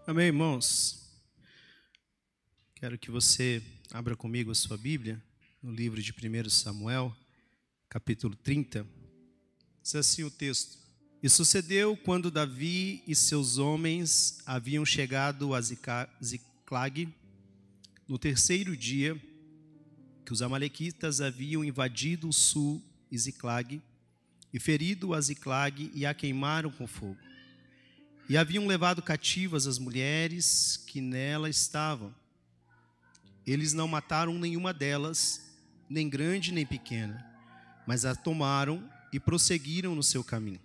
Amém, irmãos? Quero que você abra comigo a sua Bíblia no livro de 1 Samuel, capítulo 30. Diz assim o texto: E sucedeu quando Davi e seus homens haviam chegado a Ziclag, no terceiro dia, que os amalequitas haviam invadido o sul de Ziclag, e ferido a Ziclag e a queimaram com fogo. E haviam levado cativas as mulheres que nela estavam. Eles não mataram nenhuma delas, nem grande nem pequena, mas a tomaram e prosseguiram no seu caminho.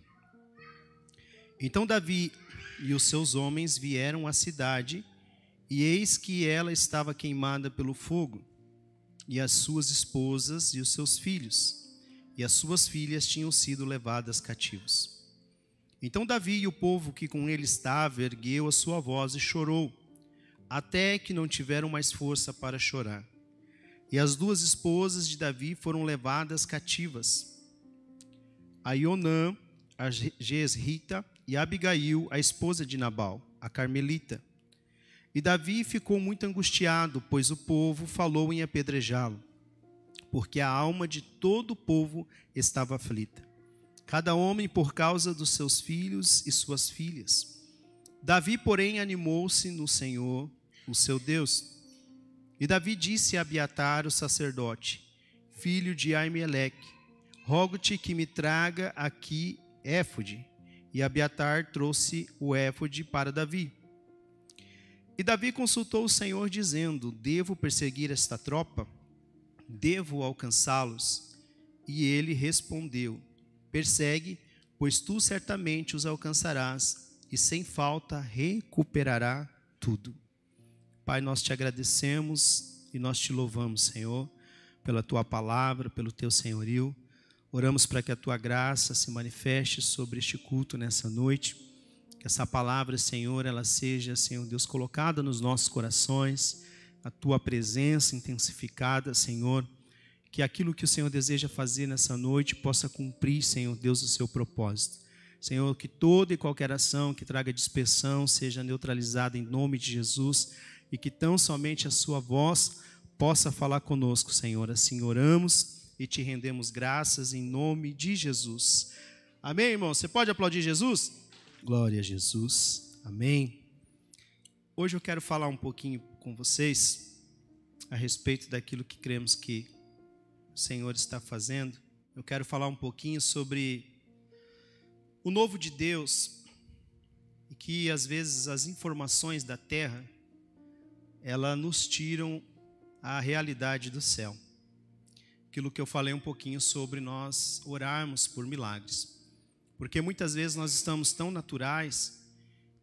Então Davi e os seus homens vieram à cidade, e eis que ela estava queimada pelo fogo, e as suas esposas e os seus filhos, e as suas filhas tinham sido levadas cativos. Então Davi e o povo que com ele estava ergueu a sua voz e chorou, até que não tiveram mais força para chorar. E as duas esposas de Davi foram levadas cativas, a Ionã, a Jezrita, e a Abigail, a esposa de Nabal, a Carmelita. E Davi ficou muito angustiado, pois o povo falou em apedrejá-lo, porque a alma de todo o povo estava aflita, cada homem por causa dos seus filhos e suas filhas. Davi, porém, animou-se no Senhor, o seu Deus. E Davi disse a Abiatar, o sacerdote, filho de Aimeleque: rogo-te que me traga aqui éfode. E Abiatar trouxe o éfode para Davi. E Davi consultou o Senhor, dizendo: devo perseguir esta tropa? Devo alcançá-los? E ele respondeu: persegue, pois tu certamente os alcançarás, e sem falta recuperará tudo. Pai, nós te agradecemos e nós te louvamos, Senhor, pela tua palavra, pelo teu senhorio. Oramos para que a tua graça se manifeste sobre este culto nessa noite. Que essa palavra, Senhor, ela seja, Senhor Deus, colocada nos nossos corações, a tua presença intensificada, Senhor. Que aquilo que o Senhor deseja fazer nessa noite possa cumprir, Senhor Deus, o seu propósito. Senhor, que toda e qualquer ação que traga dispersão seja neutralizada em nome de Jesus, e que tão somente a sua voz possa falar conosco, Senhor. Assim oramos e te rendemos graças em nome de Jesus. Amém, irmão? Você pode aplaudir Jesus? Glória a Jesus. Amém. Hoje eu quero falar um pouquinho com vocês a respeito daquilo que cremos que o Senhor está fazendo. Eu quero falar um pouquinho sobre o novo de Deus, e que às vezes as informações da terra, elas nos tiram a realidade do céu. Aquilo que eu falei um pouquinho sobre nós orarmos por milagres. Porque muitas vezes nós estamos tão naturais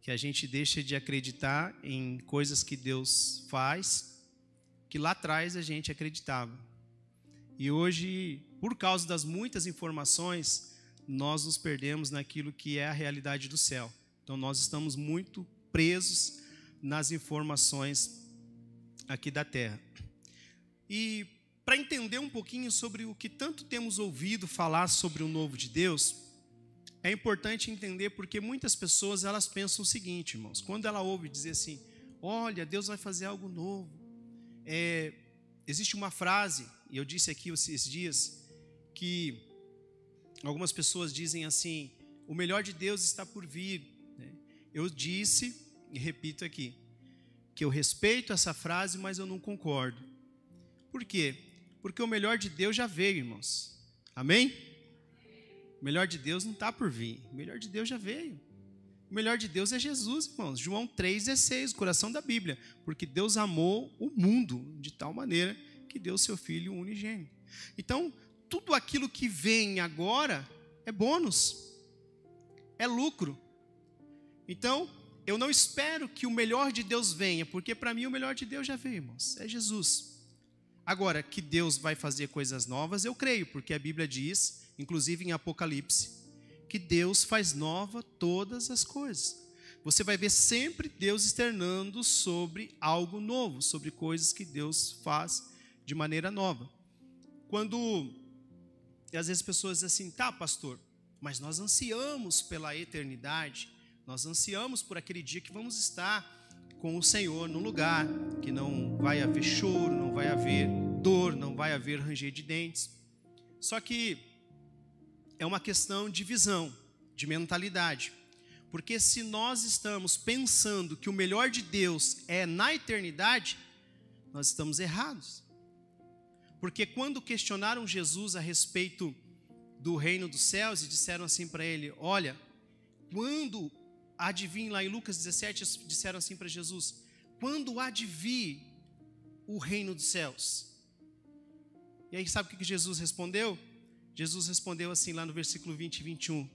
que a gente deixa de acreditar em coisas que Deus faz, que lá atrás a gente acreditava. E hoje, por causa das muitas informações, nós nos perdemos naquilo que é a realidade do céu. Então nós estamos muito presos nas informações aqui da terra. E para entender um pouquinho sobre o que tanto temos ouvido falar sobre o novo de Deus, é importante entender porque muitas pessoas elas pensam o seguinte, irmãos, quando ela ouve dizer assim: olha, Deus vai fazer algo novo. Existe uma frase, e eu disse aqui esses dias, que algumas pessoas dizem assim: o melhor de Deus está por vir. Eu disse, e repito aqui, que eu respeito essa frase, mas eu não concordo. Por quê? Porque o melhor de Deus já veio, irmãos. Amém? O melhor de Deus não está por vir. O melhor de Deus já veio. O melhor de Deus é Jesus, irmãos. João 3,16, o coração da Bíblia. Porque Deus amou o mundo de tal maneira que deu seu Filho unigênito. Então, tudo aquilo que vem agora é bônus, é lucro. Então, eu não espero que o melhor de Deus venha, porque para mim o melhor de Deus já veio, irmãos, é Jesus. Agora, que Deus vai fazer coisas novas, eu creio, porque a Bíblia diz, inclusive em Apocalipse, que Deus faz nova todas as coisas. Você vai ver sempre Deus externando sobre algo novo, sobre coisas que Deus faz de maneira nova. Quando, às vezes, pessoas dizem assim: tá, pastor, mas nós ansiamos pela eternidade, nós ansiamos por aquele dia que vamos estar com o Senhor no lugar, que não vai haver choro, não vai haver dor, não vai haver ranger de dentes. Só que é uma questão de visão, de mentalidade. Porque se nós estamos pensando que o melhor de Deus é na eternidade, nós estamos errados. Porque quando questionaram Jesus a respeito do reino dos céus e disseram assim para ele, olha, quando há de vir, lá em Lucas 17, disseram assim para Jesus, quando há de vir o reino dos céus? E aí sabe o que Jesus respondeu? Jesus respondeu assim lá no versículo 20 e 21,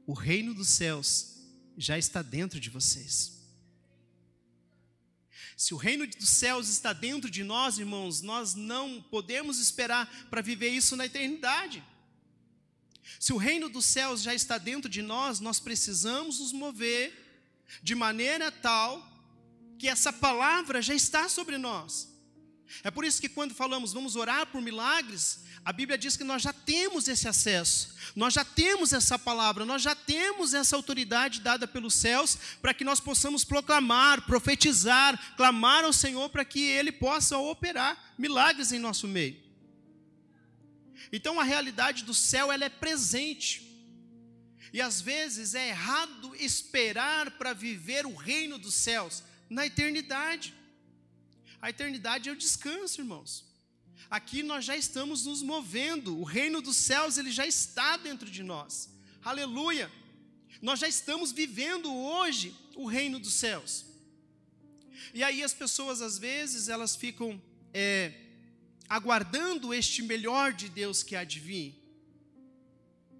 o reino dos céus já está dentro de vocês. Se o reino dos céus está dentro de nós, irmãos, nós não podemos esperar para viver isso na eternidade. Se o reino dos céus já está dentro de nós, nós precisamos nos mover de maneira tal que essa palavra já está sobre nós. É por isso que quando falamos, vamos orar por milagres, a Bíblia diz que nós já temos esse acesso, nós já temos essa palavra, nós já temos essa autoridade dada pelos céus, para que nós possamos proclamar, profetizar, clamar ao Senhor, para que Ele possa operar milagres em nosso meio. Então a realidade do céu, ela é presente, e às vezes é errado esperar para viver o reino dos céus na eternidade. A eternidade é o descanso, irmãos. Aqui nós já estamos nos movendo. O reino dos céus, ele já está dentro de nós. Aleluia! Nós já estamos vivendo hoje o reino dos céus. E aí as pessoas, às vezes, elas ficam aguardando este melhor de Deus que há de vir.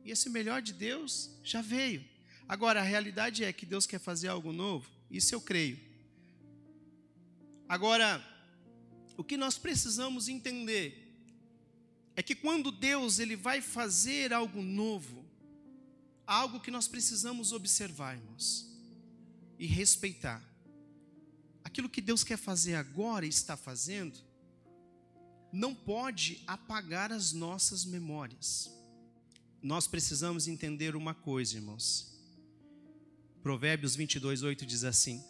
E esse melhor de Deus já veio. Agora, a realidade é que Deus quer fazer algo novo. Isso eu creio. Agora, o que nós precisamos entender é que quando Deus ele vai fazer algo novo, algo que nós precisamos observar, irmãos, e respeitar. Aquilo que Deus quer fazer agora e está fazendo, não pode apagar as nossas memórias. Nós precisamos entender uma coisa, irmãos. Provérbios 22:8 diz assim,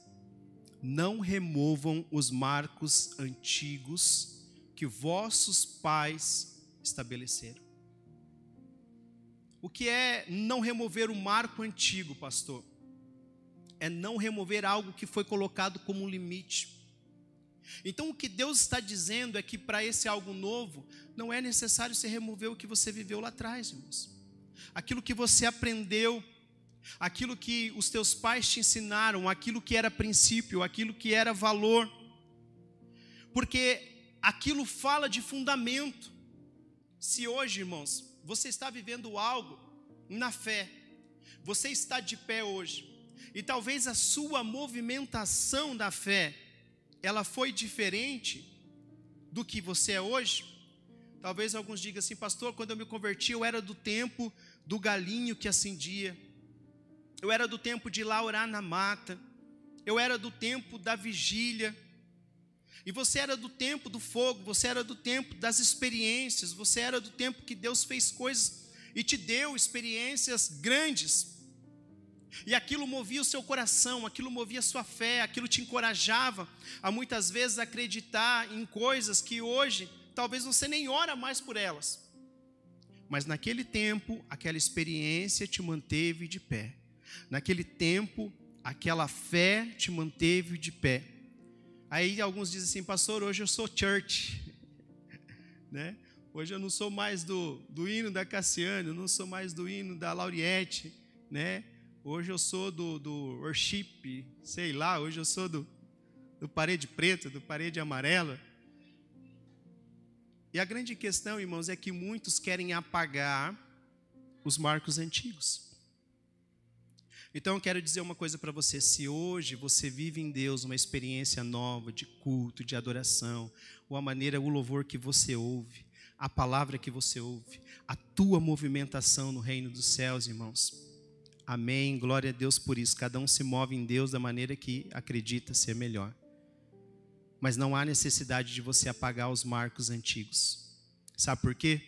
não removam os marcos antigos que vossos pais estabeleceram. O que é não remover o marco antigo, pastor? É não remover algo que foi colocado como um limite. Então o que Deus está dizendo é que para esse algo novo, não é necessário você remover o que você viveu lá atrás, irmãos. Aquilo que você aprendeu, aquilo que os teus pais te ensinaram, aquilo que era princípio, aquilo que era valor, porque aquilo fala de fundamento. Se hoje, irmãos, você está vivendo algo na fé, você está de pé hoje, e talvez a sua movimentação da fé, ela foi diferente do que você é hoje. Talvez alguns digam assim, pastor, quando eu me converti, eu era do tempo do galinho que acendia, eu era do tempo de ir lá orar na mata, eu era do tempo da vigília, e você era do tempo do fogo, você era do tempo das experiências, você era do tempo que Deus fez coisas e te deu experiências grandes, e aquilo movia o seu coração, aquilo movia a sua fé, aquilo te encorajava a muitas vezes acreditar em coisas que hoje talvez você nem ora mais por elas, mas naquele tempo aquela experiência te manteve de pé. Naquele tempo, aquela fé te manteve de pé. Aí alguns dizem assim, pastor, hoje eu sou church, né? Hoje eu não sou mais do hino da Cassiane, eu não sou mais do hino da Lauriette, né? Hoje eu sou do worship, sei lá, hoje eu sou do parede preta, do parede amarela. E a grande questão, irmãos, é que muitos querem apagar os marcos antigos. Então eu quero dizer uma coisa para você, se hoje você vive em Deus uma experiência nova de culto, de adoração, ou a maneira, o louvor que você ouve, a palavra que você ouve, a tua movimentação no reino dos céus, irmãos, amém, glória a Deus por isso, cada um se move em Deus da maneira que acredita ser melhor, mas não há necessidade de você apagar os marcos antigos, sabe por quê?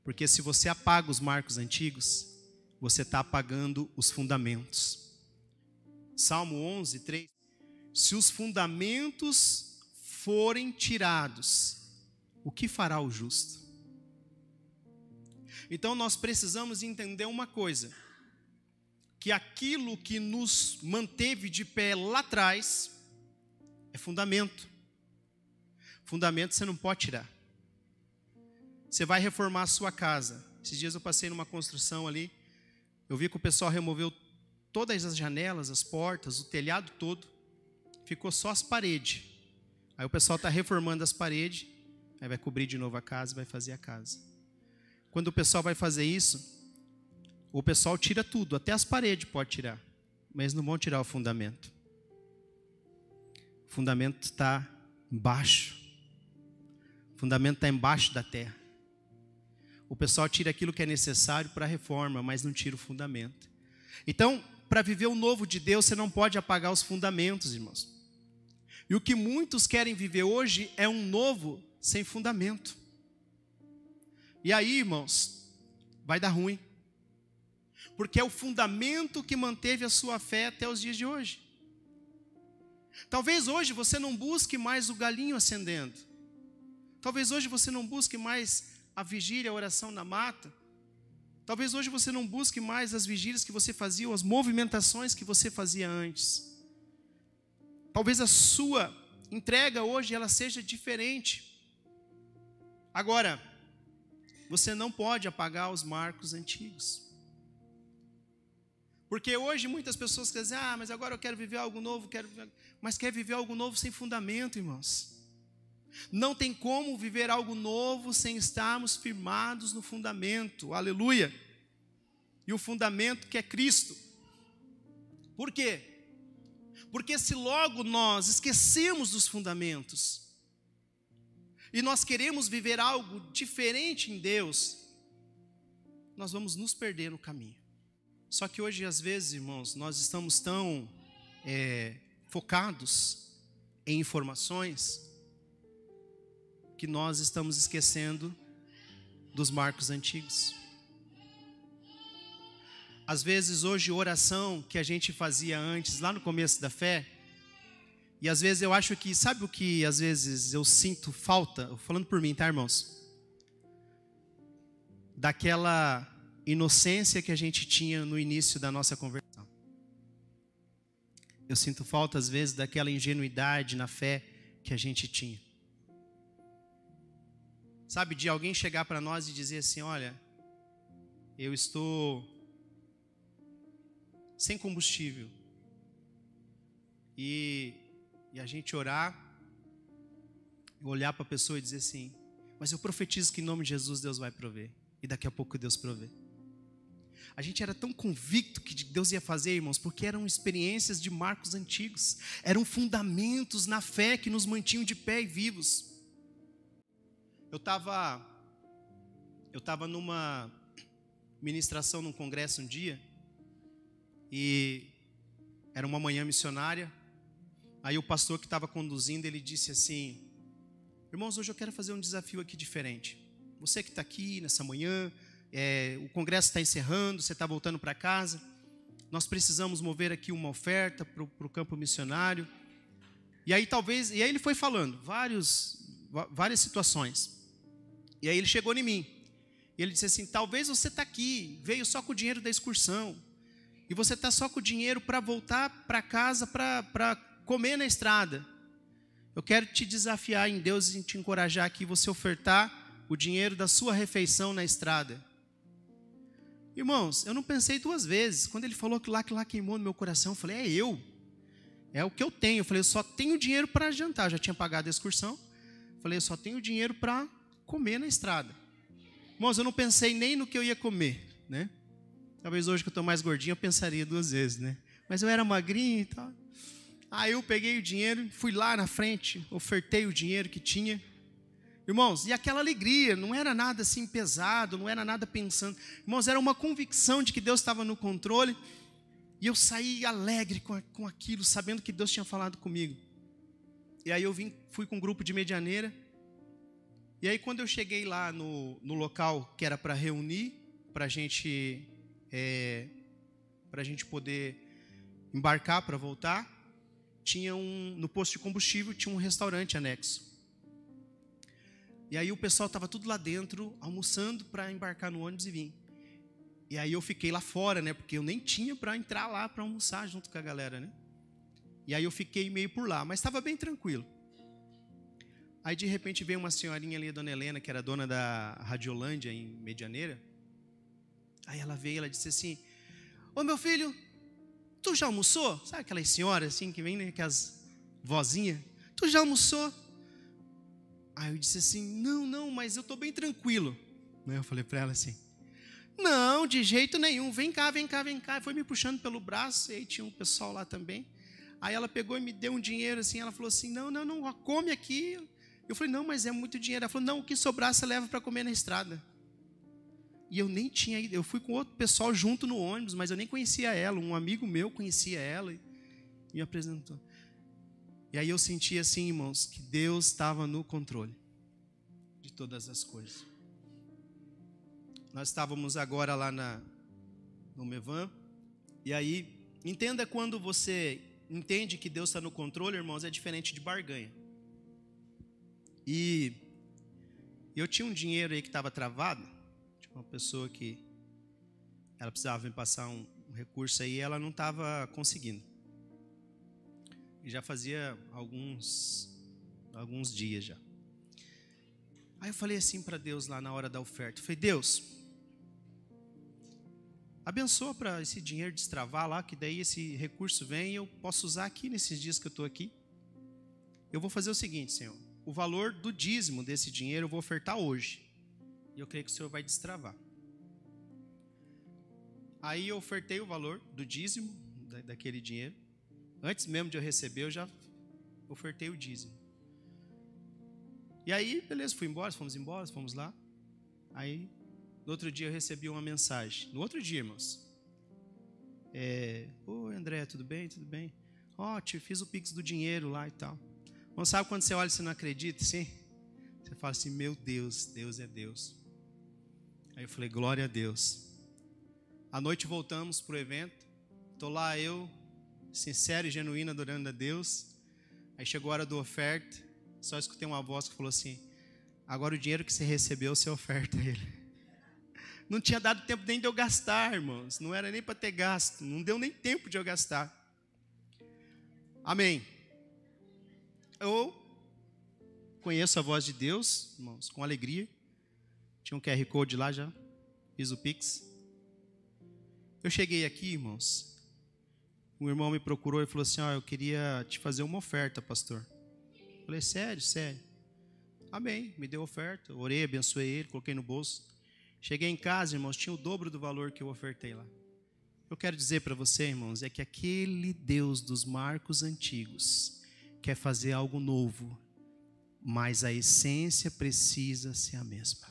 Porque se você apaga os marcos antigos, você está apagando os fundamentos. Salmo 11:3 Se os fundamentos forem tirados, o que fará o justo? Então nós precisamos entender uma coisa, que aquilo que nos manteve de pé lá atrás é fundamento. Fundamento você não pode tirar. Você vai reformar a sua casa. Esses dias eu passei numa construção ali, eu vi que o pessoal removeu todas as janelas, as portas, o telhado todo, ficou só as paredes. Aí o pessoal está reformando as paredes, aí vai cobrir de novo a casa e vai fazer a casa. Quando o pessoal vai fazer isso, o pessoal tira tudo, até as paredes pode tirar, mas não vão tirar o fundamento. O fundamento está embaixo. O fundamento está embaixo da terra. O pessoal tira aquilo que é necessário para a reforma, mas não tira o fundamento. Então, para viver o novo de Deus, você não pode apagar os fundamentos, irmãos. E o que muitos querem viver hoje é um novo sem fundamento. E aí, irmãos, vai dar ruim. Porque é o fundamento que manteve a sua fé até os dias de hoje. Talvez hoje você não busque mais o galinho acendendo. Talvez hoje você não busque mais a vigília, a oração na mata. Talvez hoje você não busque mais as vigílias que você fazia, ou as movimentações que você fazia antes. Talvez a sua entrega hoje ela seja diferente. Agora, você não pode apagar os marcos antigos. Porque hoje muitas pessoas querem dizer, mas agora eu quero viver algo novo, mas quer viver algo novo sem fundamento, irmãos. Não tem como viver algo novo sem estarmos firmados no fundamento, aleluia. E o fundamento que é Cristo. Por quê? Porque se logo nós esquecemos dos fundamentos, e nós queremos viver algo diferente em Deus, nós vamos nos perder no caminho. Só que hoje, às vezes, irmãos, nós estamos tão focados em informações, que nós estamos esquecendo dos marcos antigos. Às vezes hoje oração que a gente fazia antes, lá no começo da fé, e às vezes eu acho que, sabe o que às vezes eu sinto falta, falando por mim, tá, irmãos? Daquela inocência que a gente tinha no início da nossa conversão. Eu sinto falta às vezes daquela ingenuidade na fé que a gente tinha. Sabe, de alguém chegar para nós e dizer assim, olha, eu estou sem combustível. E a gente orar, olhar para a pessoa e dizer assim, mas eu profetizo que em nome de Jesus Deus vai prover. E daqui a pouco Deus provê. A gente era tão convicto que Deus ia fazer, irmãos, porque eram experiências de marcos antigos. Eram fundamentos na fé que nos mantinham de pé e vivos. Eu estava numa ministração num congresso um dia, e era uma manhã missionária. Aí o pastor que estava conduzindo, ele disse assim, irmãos, hoje eu quero fazer um desafio aqui diferente. Você que está aqui nessa manhã, o congresso está encerrando, você está voltando para casa, nós precisamos mover aqui uma oferta para o campo missionário. E aí ele foi falando várias situações. E aí ele chegou em mim, e ele disse assim, talvez você está aqui, veio só com o dinheiro da excursão, e você está só com o dinheiro para voltar para casa, para comer na estrada. Eu quero te desafiar em Deus e te encorajar aqui, você ofertar o dinheiro da sua refeição na estrada. Irmãos, eu não pensei duas vezes. Quando ele falou que lá queimou no meu coração, eu falei, é o que eu tenho. Eu falei, eu só tenho dinheiro para jantar, eu já tinha pagado a excursão. Eu falei, eu só tenho dinheiro para comer na estrada. Irmãos, eu não pensei nem no que eu ia comer, né? Talvez hoje que eu estou mais gordinho, eu pensaria duas vezes, né? Mas eu era magrinho e tal. Aí eu peguei o dinheiro, fui lá na frente, ofertei o dinheiro que tinha. Irmãos, e aquela alegria, não era nada assim pesado, não era nada pensando. Irmãos, era uma convicção de que Deus estava no controle. E eu saí alegre com aquilo, sabendo que Deus tinha falado comigo. E aí eu fui com um grupo de medianeira. E aí quando eu cheguei lá no local que era para reunir, para a gente poder embarcar para voltar, no posto de combustível tinha um restaurante anexo. E aí o pessoal estava tudo lá dentro, almoçando para embarcar no ônibus e vir. E aí eu fiquei lá fora, né? Porque eu nem tinha para entrar lá para almoçar junto com a galera, né? E aí eu fiquei meio por lá, mas estava bem tranquilo. Aí de repente veio uma senhorinha ali, a dona Helena, que era dona da Radiolândia em Medianeira. Aí ela veio, ela disse assim: ô meu filho, tu já almoçou? Sabe aquelas senhoras assim que vem, né? Aquelas vozinhas. Tu já almoçou? Aí eu disse assim: não, mas eu estou bem tranquilo. Aí eu falei para ela assim: não, de jeito nenhum, vem cá. Foi me puxando pelo braço, e aí tinha um pessoal lá também. Aí ela pegou e me deu um dinheiro assim, ela falou assim: não, come aqui. Eu falei: não, mas é muito dinheiro. Ela falou: não, o que sobrar você leva para comer na estrada. E eu nem tinha ido, eu fui com outro pessoal junto no ônibus, mas eu nem conhecia ela, um amigo meu conhecia ela e me apresentou. E aí eu senti assim, irmãos, que Deus estava no controle de todas as coisas. Nós estávamos agora lá no Mevan, e aí, entenda, quando você entende que Deus está no controle, irmãos, é diferente de barganha. E eu tinha um dinheiro aí que estava travado, tinha uma pessoa que ela precisava me passar um recurso aí, e ela não estava conseguindo. E já fazia alguns dias já. Aí eu falei assim para Deus lá na hora da oferta. Eu falei: Deus, abençoa para esse dinheiro destravar lá, que daí esse recurso vem e eu posso usar aqui nesses dias que eu estou aqui. Eu vou fazer o seguinte, Senhor. O valor do dízimo desse dinheiro eu vou ofertar hoje. E eu creio que o Senhor vai destravar. Aí eu ofertei o valor do dízimo daquele dinheiro. Antes mesmo de eu receber, eu já ofertei o dízimo. E aí, beleza, fomos lá. Aí, no outro dia eu recebi uma mensagem. No outro dia, irmãos. Oi, André, tudo bem? Tudo bem? Te fiz o pix do dinheiro lá e tal. Não sabe quando você olha e você não acredita, sim? Você fala assim: meu Deus, Deus é Deus. Aí eu falei: glória a Deus. À noite voltamos para o evento. Estou lá eu, sincero e genuíno, adorando a Deus. Aí chegou a hora da oferta. Só escutei uma voz que falou assim: agora o dinheiro que você recebeu, você oferta ele. Não tinha dado tempo nem de eu gastar, irmãos. Não era nem para ter gasto. Não deu nem tempo de eu gastar. Amém. Eu conheço a voz de Deus, irmãos, com alegria. Tinha um QR Code lá já. Fiz o Pix. Eu cheguei aqui, irmãos. Um irmão me procurou e falou assim: eu queria te fazer uma oferta, pastor. Eu falei: sério? Amém. Me deu oferta. Orei, abençoei ele, coloquei no bolso. Cheguei em casa, irmãos, tinha o dobro do valor que eu ofertei lá. Eu quero dizer para você, irmãos, é que aquele Deus dos marcos antigos quer fazer algo novo, mas a essência precisa ser a mesma.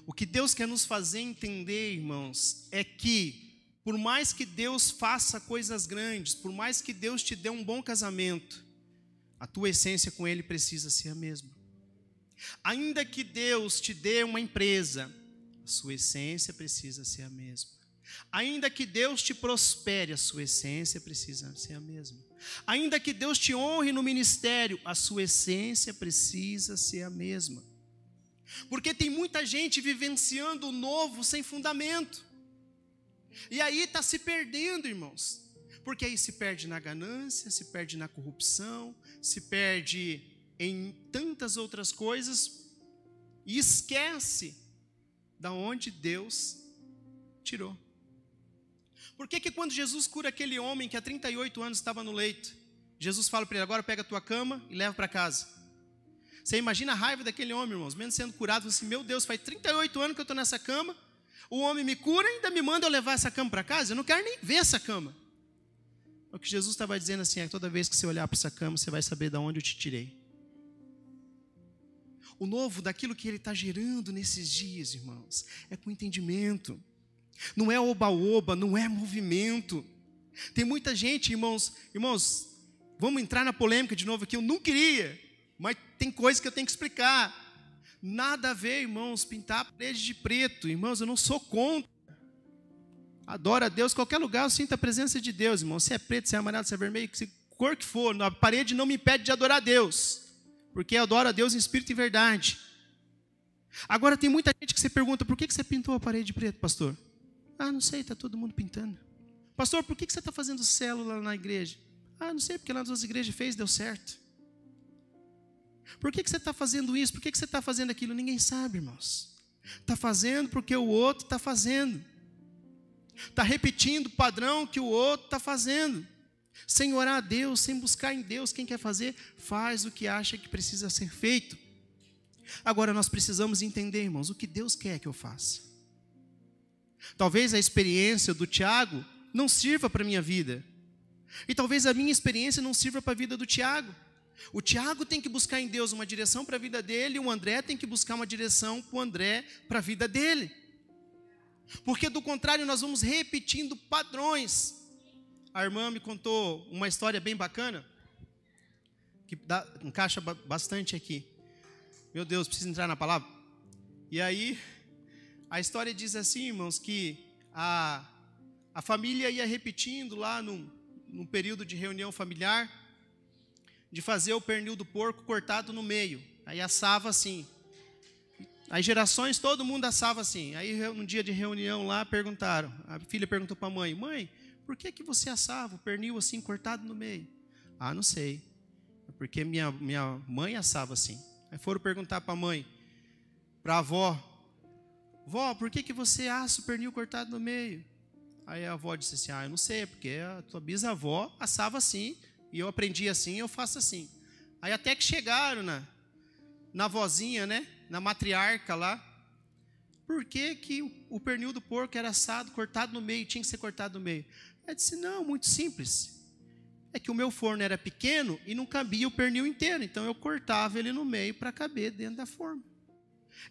O que Deus quer nos fazer entender, irmãos, é que por mais que Deus faça coisas grandes, por mais que Deus te dê um bom casamento, a tua essência com Ele precisa ser a mesma. Ainda que Deus te dê uma empresa, a sua essência precisa ser a mesma. Ainda que Deus te prospere, a sua essência precisa ser a mesma. Ainda que Deus te honre no ministério, a sua essência precisa ser a mesma. Porque tem muita gente vivenciando o novo sem fundamento. E aí está se perdendo, irmãos. Porque aí se perde na ganância, se perde na corrupção, se perde em tantas outras coisas e esquece da onde Deus tirou. Por que quando Jesus cura aquele homem que há 38 anos estava no leito, Jesus fala para ele: agora pega a tua cama e leva para casa? Você imagina a raiva daquele homem, irmãos, mesmo sendo curado, assim: meu Deus, faz 38 anos que eu estou nessa cama, o homem me cura e ainda me manda eu levar essa cama para casa? Eu não quero nem ver essa cama. O que Jesus estava dizendo assim é: toda vez que você olhar para essa cama, você vai saber de onde eu te tirei. O novo daquilo que Ele está gerando nesses dias, irmãos, é com entendimento. Não é oba-oba, não é movimento. Tem muita gente, irmãos, vamos entrar na polêmica de novo aqui, eu não queria, mas tem coisa que eu tenho que explicar. Nada a ver, irmãos, pintar a parede de preto, irmãos, eu não sou contra. Adora a Deus, qualquer lugar eu sinto a presença de Deus, irmão. Se é preto, se é amarelo, se é vermelho, se cor que for, a parede não me impede de adorar a Deus, porque eu adoro a Deus em espírito e verdade. Agora tem muita gente que você pergunta, por que você pintou a parede de preto, pastor? Ah, não sei, está todo mundo pintando. Pastor, por que você está fazendo célula na igreja? Ah, não sei, porque lá nas outras igrejas fez, deu certo. Por que você está fazendo isso? Por que você está fazendo aquilo? Ninguém sabe, irmãos. Está fazendo porque o outro está fazendo. Está repetindo o padrão que o outro está fazendo. Sem orar a Deus, sem buscar em Deus, quem quer fazer, faz o que acha que precisa ser feito. Agora nós precisamos entender, irmãos, o que Deus quer que eu faça. Talvez a experiência do Tiago não sirva para a minha vida. E talvez a minha experiência não sirva para a vida do Tiago. O Tiago tem que buscar em Deus uma direção para a vida dele, e o André tem que buscar uma direção para o André, para a vida dele. Porque do contrário nós vamos repetindo padrões. A irmã me contou uma história bem bacana, que encaixa bastante aqui. Meu Deus, preciso entrar na palavra. E aí, a história diz assim, irmãos, que a família ia repetindo lá num período de reunião familiar, de fazer o pernil do porco cortado no meio. Aí assava assim. As gerações, todo mundo assava assim. Aí, num dia de reunião lá, perguntaram. A filha perguntou para a mãe, mãe, por que você assava o pernil assim, cortado no meio? Ah, não sei. É porque minha mãe assava assim. Aí foram perguntar para a mãe, para a avó, vó, por que você assa o pernil cortado no meio? Aí a avó disse assim, eu não sei, porque a tua bisavó assava assim, e eu aprendi assim, eu faço assim. Aí até que chegaram na vozinha, né, na matriarca lá, por que o pernil do porco era assado, cortado no meio, tinha que ser cortado no meio? Ela disse, não, muito simples. É que o meu forno era pequeno e não cabia o pernil inteiro, então eu cortava ele no meio para caber dentro da forma.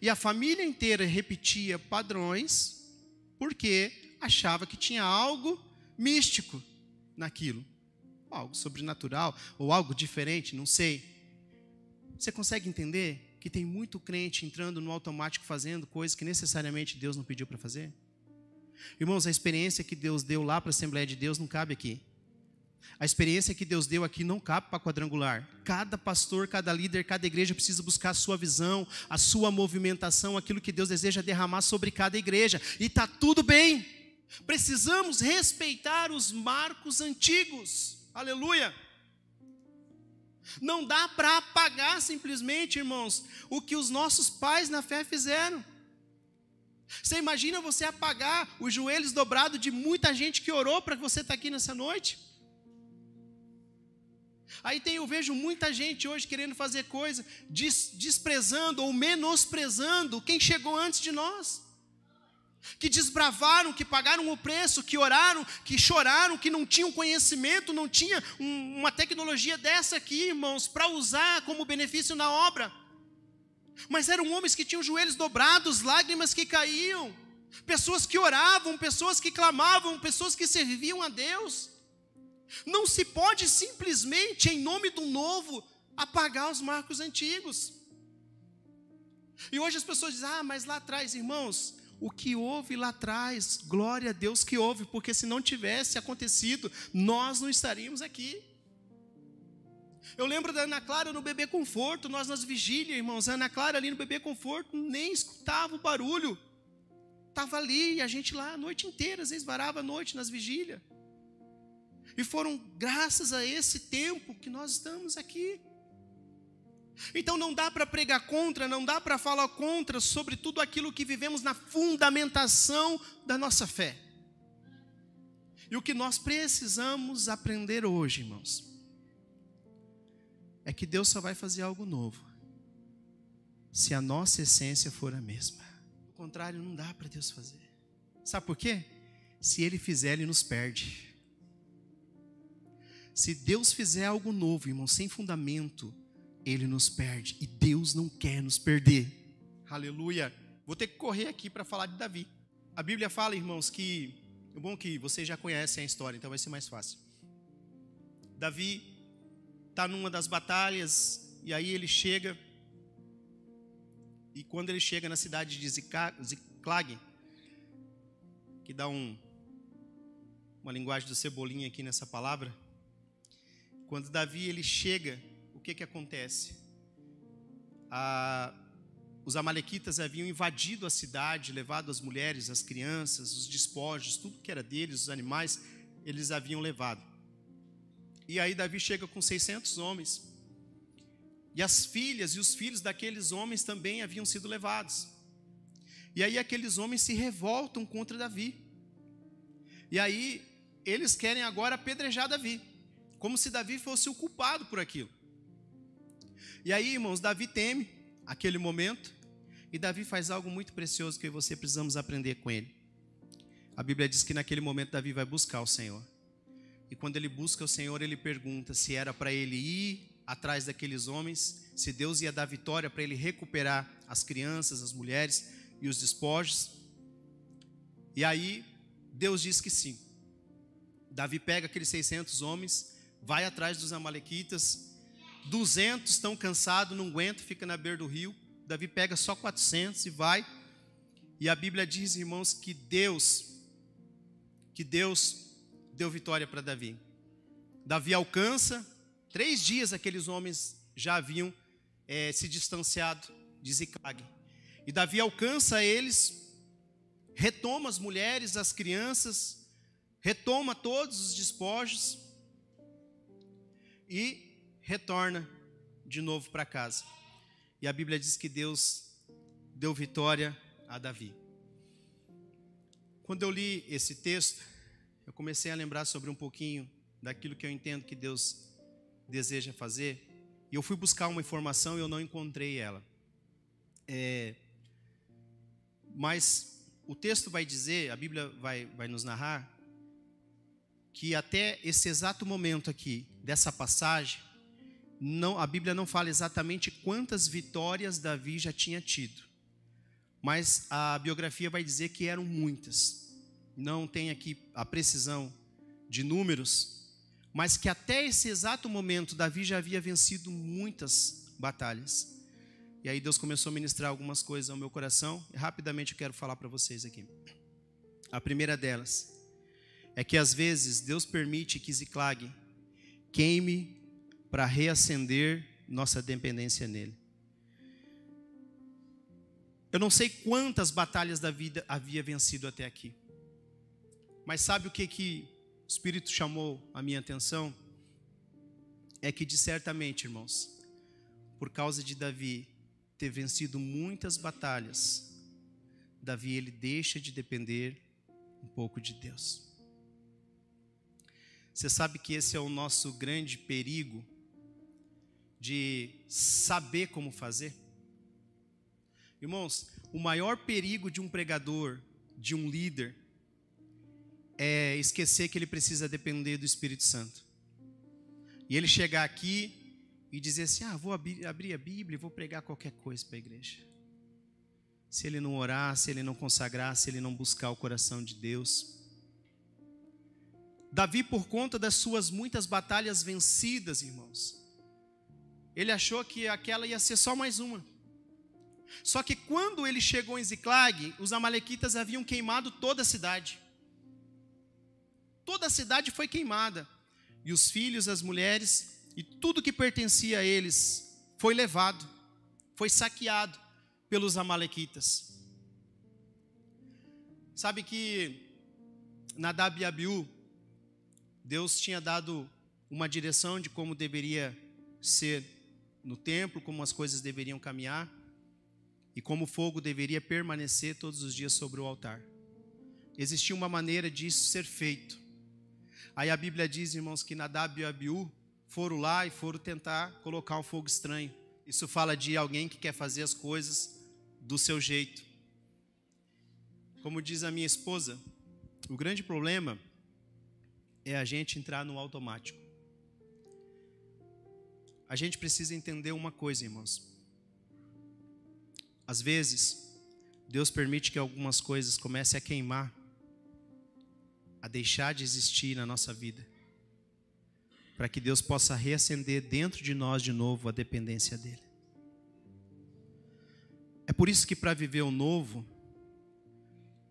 E a família inteira repetia padrões, porque achava que tinha algo místico naquilo. Algo sobrenatural, ou algo diferente, não sei. Você consegue entender que tem muito crente entrando no automático fazendo coisas que necessariamente Deus não pediu para fazer? Irmãos, a experiência que Deus deu lá para a Assembleia de Deus não cabe aqui. A experiência que Deus deu aqui não cabe para quadrangular. Cada pastor, cada líder, cada igreja precisa buscar a sua visão, a sua movimentação, aquilo que Deus deseja derramar sobre cada igreja. E está tudo bem. Precisamos respeitar os marcos antigos. Aleluia. Não dá para apagar simplesmente, irmãos, o que os nossos pais na fé fizeram. Você imagina você apagar os joelhos dobrados de muita gente que orou para que você estar aqui nessa noite? Aí eu vejo muita gente hoje querendo fazer coisa, desprezando ou menosprezando quem chegou antes de nós. Que desbravaram, que pagaram o preço, que oraram, que choraram, que não tinham conhecimento, não tinha uma tecnologia dessa aqui, irmãos, para usar como benefício na obra. Mas eram homens que tinham joelhos dobrados, lágrimas que caíam, pessoas que oravam, pessoas que clamavam, pessoas que serviam a Deus. Não se pode simplesmente, em nome do novo, apagar os marcos antigos. E hoje as pessoas dizem, mas lá atrás, irmãos, o que houve lá atrás, glória a Deus que houve, porque se não tivesse acontecido, nós não estaríamos aqui. Eu lembro da Ana Clara no Bebê Conforto, nós nas vigílias, irmãos, a Ana Clara ali no Bebê Conforto, nem escutava o barulho, estava ali, e a gente lá a noite inteira, às vezes varava a noite nas vigílias, e foram graças a esse tempo que nós estamos aqui. Então não dá para pregar contra, não dá para falar contra sobre tudo aquilo que vivemos na fundamentação da nossa fé. E o que nós precisamos aprender hoje, irmãos, é que Deus só vai fazer algo novo se a nossa essência for a mesma. Do contrário, não dá para Deus fazer. Sabe por quê? Se Ele fizer, Ele nos perde. Se Deus fizer algo novo, irmão, sem fundamento, Ele nos perde. E Deus não quer nos perder. Aleluia. Vou ter que correr aqui para falar de Davi. A Bíblia fala, irmãos, que... É bom que vocês já conhecem a história, então vai ser mais fácil. Davi está numa das batalhas, e aí ele chega, e quando ele chega na cidade de Ziklag, que dá um uma linguagem do Cebolinha aqui nessa palavra. Quando Davi ele chega, o que acontece? Os amalequitas haviam invadido a cidade, levado as mulheres, as crianças, os despojos, tudo que era deles, os animais, eles haviam levado. E aí Davi chega com 600 homens. E as filhas e os filhos daqueles homens também haviam sido levados. E aí aqueles homens se revoltam contra Davi. E aí eles querem agora apedrejar Davi, como se Davi fosse o culpado por aquilo. E aí, irmãos, Davi teme aquele momento, e Davi faz algo muito precioso que eu e você precisamos aprender com ele. A Bíblia diz que naquele momento Davi vai buscar o Senhor. E quando ele busca o Senhor, ele pergunta se era para ele ir atrás daqueles homens, se Deus ia dar vitória para ele recuperar as crianças, as mulheres e os despojos. E aí, Deus diz que sim. Davi pega aqueles 600 homens, vai atrás dos amalequitas, 200 estão cansados, não aguentam, fica na beira do rio. Davi pega só 400 e vai. E a Bíblia diz, irmãos, que Deus deu vitória para Davi. Davi alcança, 3 dias aqueles homens já haviam se distanciado de Ziclag. E Davi alcança eles, retoma as mulheres, as crianças, retoma todos os despojos e retorna de novo para casa. E a Bíblia diz que Deus deu vitória a Davi. Quando eu li esse texto, eu comecei a lembrar sobre um pouquinho daquilo que eu entendo que Deus deseja fazer. E eu fui buscar uma informação e eu não encontrei ela. Mas o texto vai dizer, a Bíblia vai nos narrar, que até esse exato momento aqui, dessa passagem, a Bíblia não fala exatamente quantas vitórias Davi já tinha tido. Mas a biografia vai dizer que eram muitas. Não tem aqui a precisão de números, mas que até esse exato momento Davi já havia vencido muitas batalhas. E aí Deus começou a ministrar algumas coisas ao meu coração, e rapidamente eu quero falar para vocês aqui. A primeira delas é que às vezes Deus permite que Ziclag queime para reacender nossa dependência nele. Eu não sei quantas batalhas da vida havia vencido até aqui, mas sabe o que o Espírito chamou a minha atenção? É que de certamente, irmãos, por causa de Davi ter vencido muitas batalhas, Davi ele deixa de depender um pouco de Deus. Você sabe que esse é o nosso grande perigo de saber como fazer? Irmãos, o maior perigo de um pregador, de um líder, é esquecer que ele precisa depender do Espírito Santo. E ele chegar aqui e dizer assim, vou abrir a Bíblia e vou pregar qualquer coisa para a igreja. Se ele não orar, se ele não consagrar, se ele não buscar o coração de Deus. Davi, por conta das suas muitas batalhas vencidas, irmãos, ele achou que aquela ia ser só mais uma. Só que quando ele chegou em Ziclag, os amalequitas haviam queimado toda a cidade. Toda a cidade foi queimada. E os filhos, as mulheres e tudo que pertencia a eles foi levado, foi saqueado pelos amalequitas. Sabe que Nadab e Abiú, Deus tinha dado uma direção de como deveria ser no templo, como as coisas deveriam caminhar e como o fogo deveria permanecer todos os dias sobre o altar. Existia uma maneira disso ser feito. Aí a Bíblia diz, irmãos, que Nadab e Abiú foram lá e foram tentar colocar um fogo estranho. Isso fala de alguém que quer fazer as coisas do seu jeito. Como diz a minha esposa, o grande problema é a gente entrar no automático. A gente precisa entender uma coisa, irmãos. Às vezes, Deus permite que algumas coisas comecem a queimar, a deixar de existir na nossa vida, para que Deus possa reacender dentro de nós de novo a dependência dEle. É por isso que para viver o novo,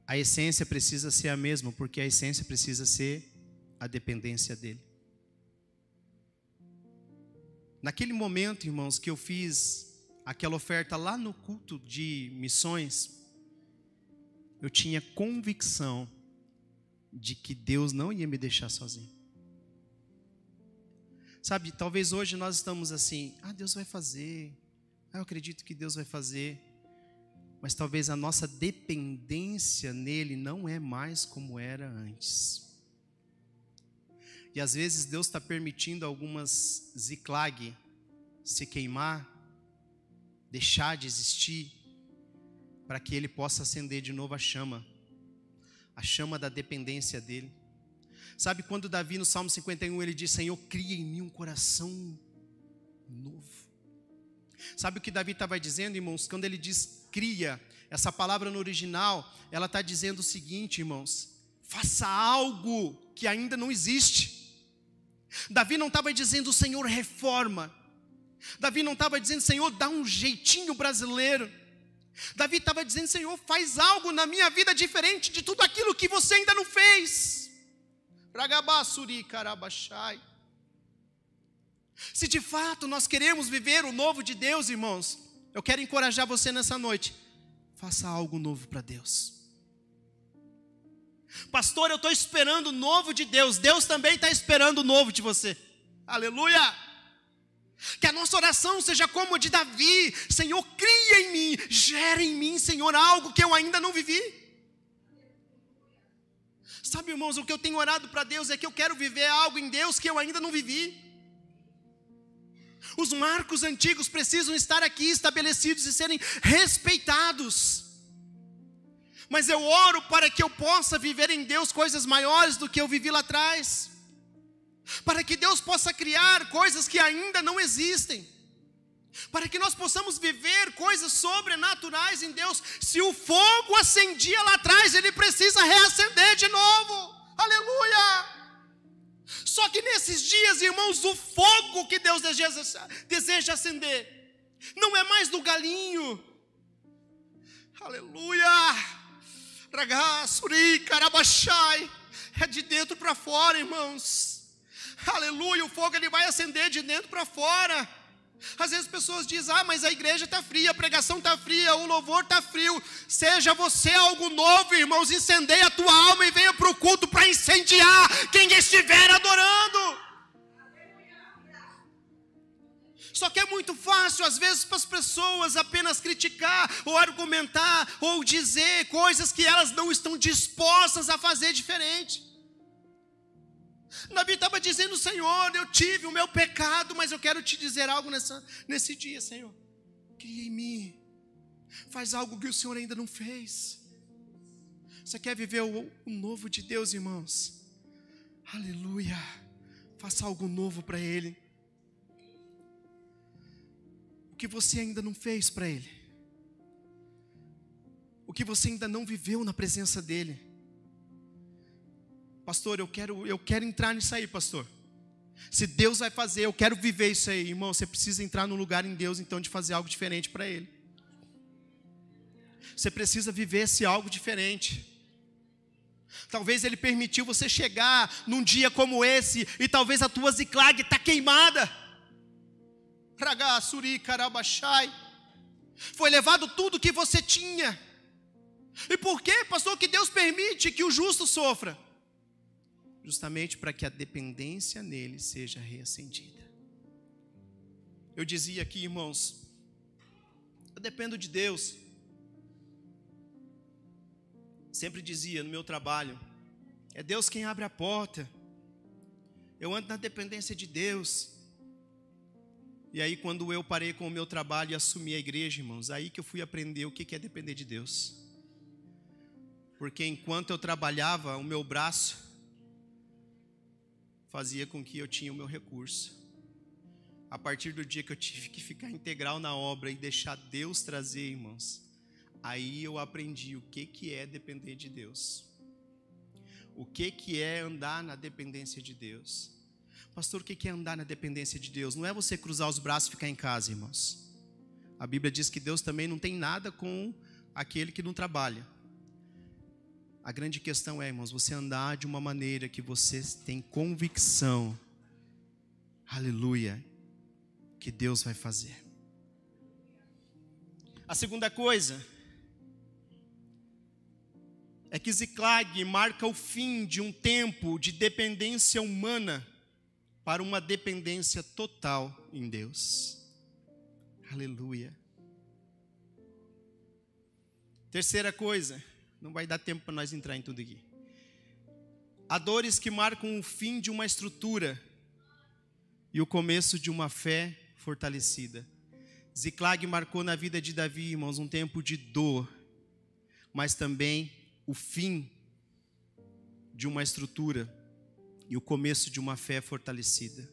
a essência precisa ser a mesma, porque a essência precisa ser a dependência dele. Naquele momento, irmãos, que eu fiz aquela oferta lá no culto de missões, eu tinha convicção de que Deus não ia me deixar sozinho. Sabe, talvez hoje nós estamos assim, Deus vai fazer, eu acredito que Deus vai fazer, mas talvez a nossa dependência nele não é mais como era antes. E às vezes Deus está permitindo algumas Ziklag se queimar, deixar de existir, para que ele possa acender de novo a chama da dependência dele. Sabe, quando Davi no Salmo 51 ele diz, Senhor, cria em mim um coração novo. Sabe o que Davi estava dizendo, irmãos? Quando ele diz cria, essa palavra no original, ela está dizendo o seguinte, irmãos, faça algo que ainda não existe. Davi não estava dizendo, Senhor, reforma. Davi não estava dizendo, Senhor, dá um jeitinho brasileiro. Davi estava dizendo, Senhor, faz algo na minha vida diferente de tudo aquilo que você ainda não fez. Se de fato nós queremos viver o novo de Deus, irmãos, eu quero encorajar você nessa noite. Faça algo novo para Deus. Pastor, eu estou esperando o novo de Deus. Deus também está esperando o novo de você. Aleluia! Que a nossa oração seja como a de Davi. Senhor, cria em mim, gera em mim, Senhor, algo que eu ainda não vivi. Sabe, irmãos, o que eu tenho orado para Deus é que eu quero viver algo em Deus que eu ainda não vivi. Os marcos antigos precisam estar aqui estabelecidos e serem respeitados. Mas eu oro para que eu possa viver em Deus coisas maiores do que eu vivi lá atrás. Para que Deus possa criar coisas que ainda não existem. Para que nós possamos viver coisas sobrenaturais em Deus. Se o fogo acendia lá atrás, ele precisa reacender de novo. Aleluia! Só que nesses dias, irmãos, o fogo que Deus deseja acender não é mais do galinho. Aleluia! É de dentro para fora, irmãos. Aleluia, o fogo ele vai acender de dentro para fora. Às vezes as pessoas dizem, mas a igreja está fria, a pregação está fria, o louvor está frio. Seja você algo novo, irmãos, incendeia a tua alma e venha para o culto para incendiar quem estiver adorando. Só que é muito fácil, às vezes, para as pessoas apenas criticar, ou argumentar, ou dizer coisas que elas não estão dispostas a fazer diferente. Davi estava dizendo, Senhor, eu tive o meu pecado, mas eu quero te dizer algo nesse dia, Senhor. Cria em mim, faz algo que o Senhor ainda não fez. Você quer viver o novo de Deus, irmãos? Aleluia, faça algo novo para Ele. O que você ainda não fez para Ele, o que você ainda não viveu na presença dEle. Pastor, eu quero entrar nisso aí, pastor. Se Deus vai fazer, eu quero viver isso aí. Irmão, você precisa entrar num lugar em Deus, então, de fazer algo diferente para Ele. Você precisa viver esse algo diferente. Talvez Ele permitiu você chegar num dia como esse, e talvez a tua Ziklag está queimada. Foi levado tudo que você tinha. E por quê, pastor, que Deus permite que o justo sofra? Justamente para que a dependência nele seja reacendida. Eu dizia aqui, irmãos, eu dependo de Deus. Sempre dizia no meu trabalho, é Deus quem abre a porta. Eu ando na dependência de Deus. E aí quando eu parei com o meu trabalho e assumi a igreja, irmãos, aí que eu fui aprender o que é depender de Deus. Porque enquanto eu trabalhava, o meu braço fazia com que eu tinha o meu recurso. A partir do dia que eu tive que ficar integral na obra e deixar Deus trazer, irmãos, aí eu aprendi o que é depender de Deus. O que é andar na dependência de Deus. Pastor, o que é andar na dependência de Deus? Não é você cruzar os braços e ficar em casa, irmãos. A Bíblia diz que Deus também não tem nada com aquele que não trabalha. A grande questão é, irmãos, você andar de uma maneira que você tem convicção, aleluia, que Deus vai fazer. A segunda coisa é que Ziclag marca o fim de um tempo de dependência humana para uma dependência total em Deus. Aleluia. Terceira coisa, não vai dar tempo para nós entrar em tudo aqui. Há dores que marcam o fim de uma estrutura e o começo de uma fé fortalecida. Ziclag marcou na vida de Davi, irmãos, um tempo de dor, mas também o fim de uma estrutura e o começo de uma fé fortalecida.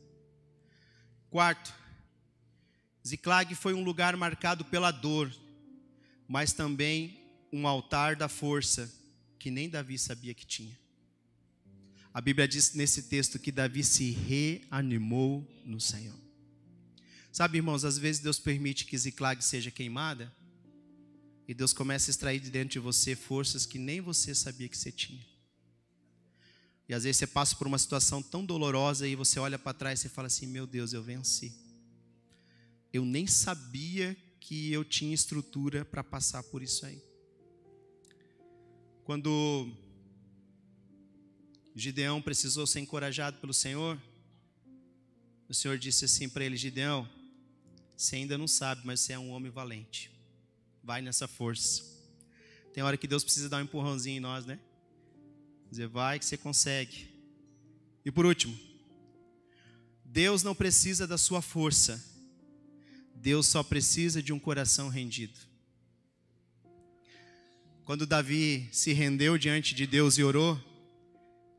Quarto, Ziclag foi um lugar marcado pela dor, mas também um altar da força que nem Davi sabia que tinha. A Bíblia diz nesse texto que Davi se reanimou no Senhor. Sabe, irmãos, às vezes Deus permite que Ziclag seja queimada e Deus começa a extrair de dentro de você forças que nem você sabia que você tinha. E às vezes você passa por uma situação tão dolorosa e você olha para trás e fala assim: meu Deus, eu venci. Eu nem sabia que eu tinha estrutura para passar por isso aí. Quando Gideão precisou ser encorajado pelo Senhor, o Senhor disse assim para ele: Gideão, você ainda não sabe, mas você é um homem valente. Vai nessa força. Tem hora que Deus precisa dar um empurrãozinho em nós, né? Dizer, vai que você consegue. E por último, Deus não precisa da sua força. Deus só precisa de um coração rendido. Quando Davi se rendeu diante de Deus e orou,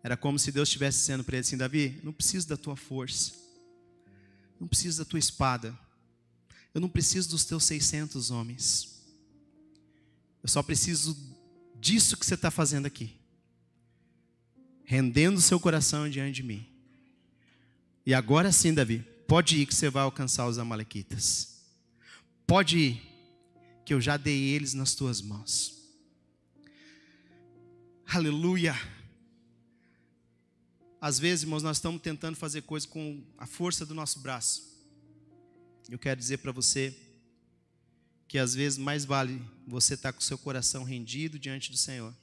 era como se Deus estivesse dizendo para ele assim: Davi, não preciso da tua força, não preciso da tua espada, eu não preciso dos teus 600 homens, eu só preciso disso que você está fazendo aqui, rendendo o seu coração diante de mim. E agora sim, Davi, pode ir que você vai alcançar os amalequitas. Pode ir, que eu já dei eles nas tuas mãos. Aleluia. Às vezes, irmãos, nós estamos tentando fazer coisas com a força do nosso braço. Eu quero dizer para você que às vezes mais vale você estar com o seu coração rendido diante do Senhor,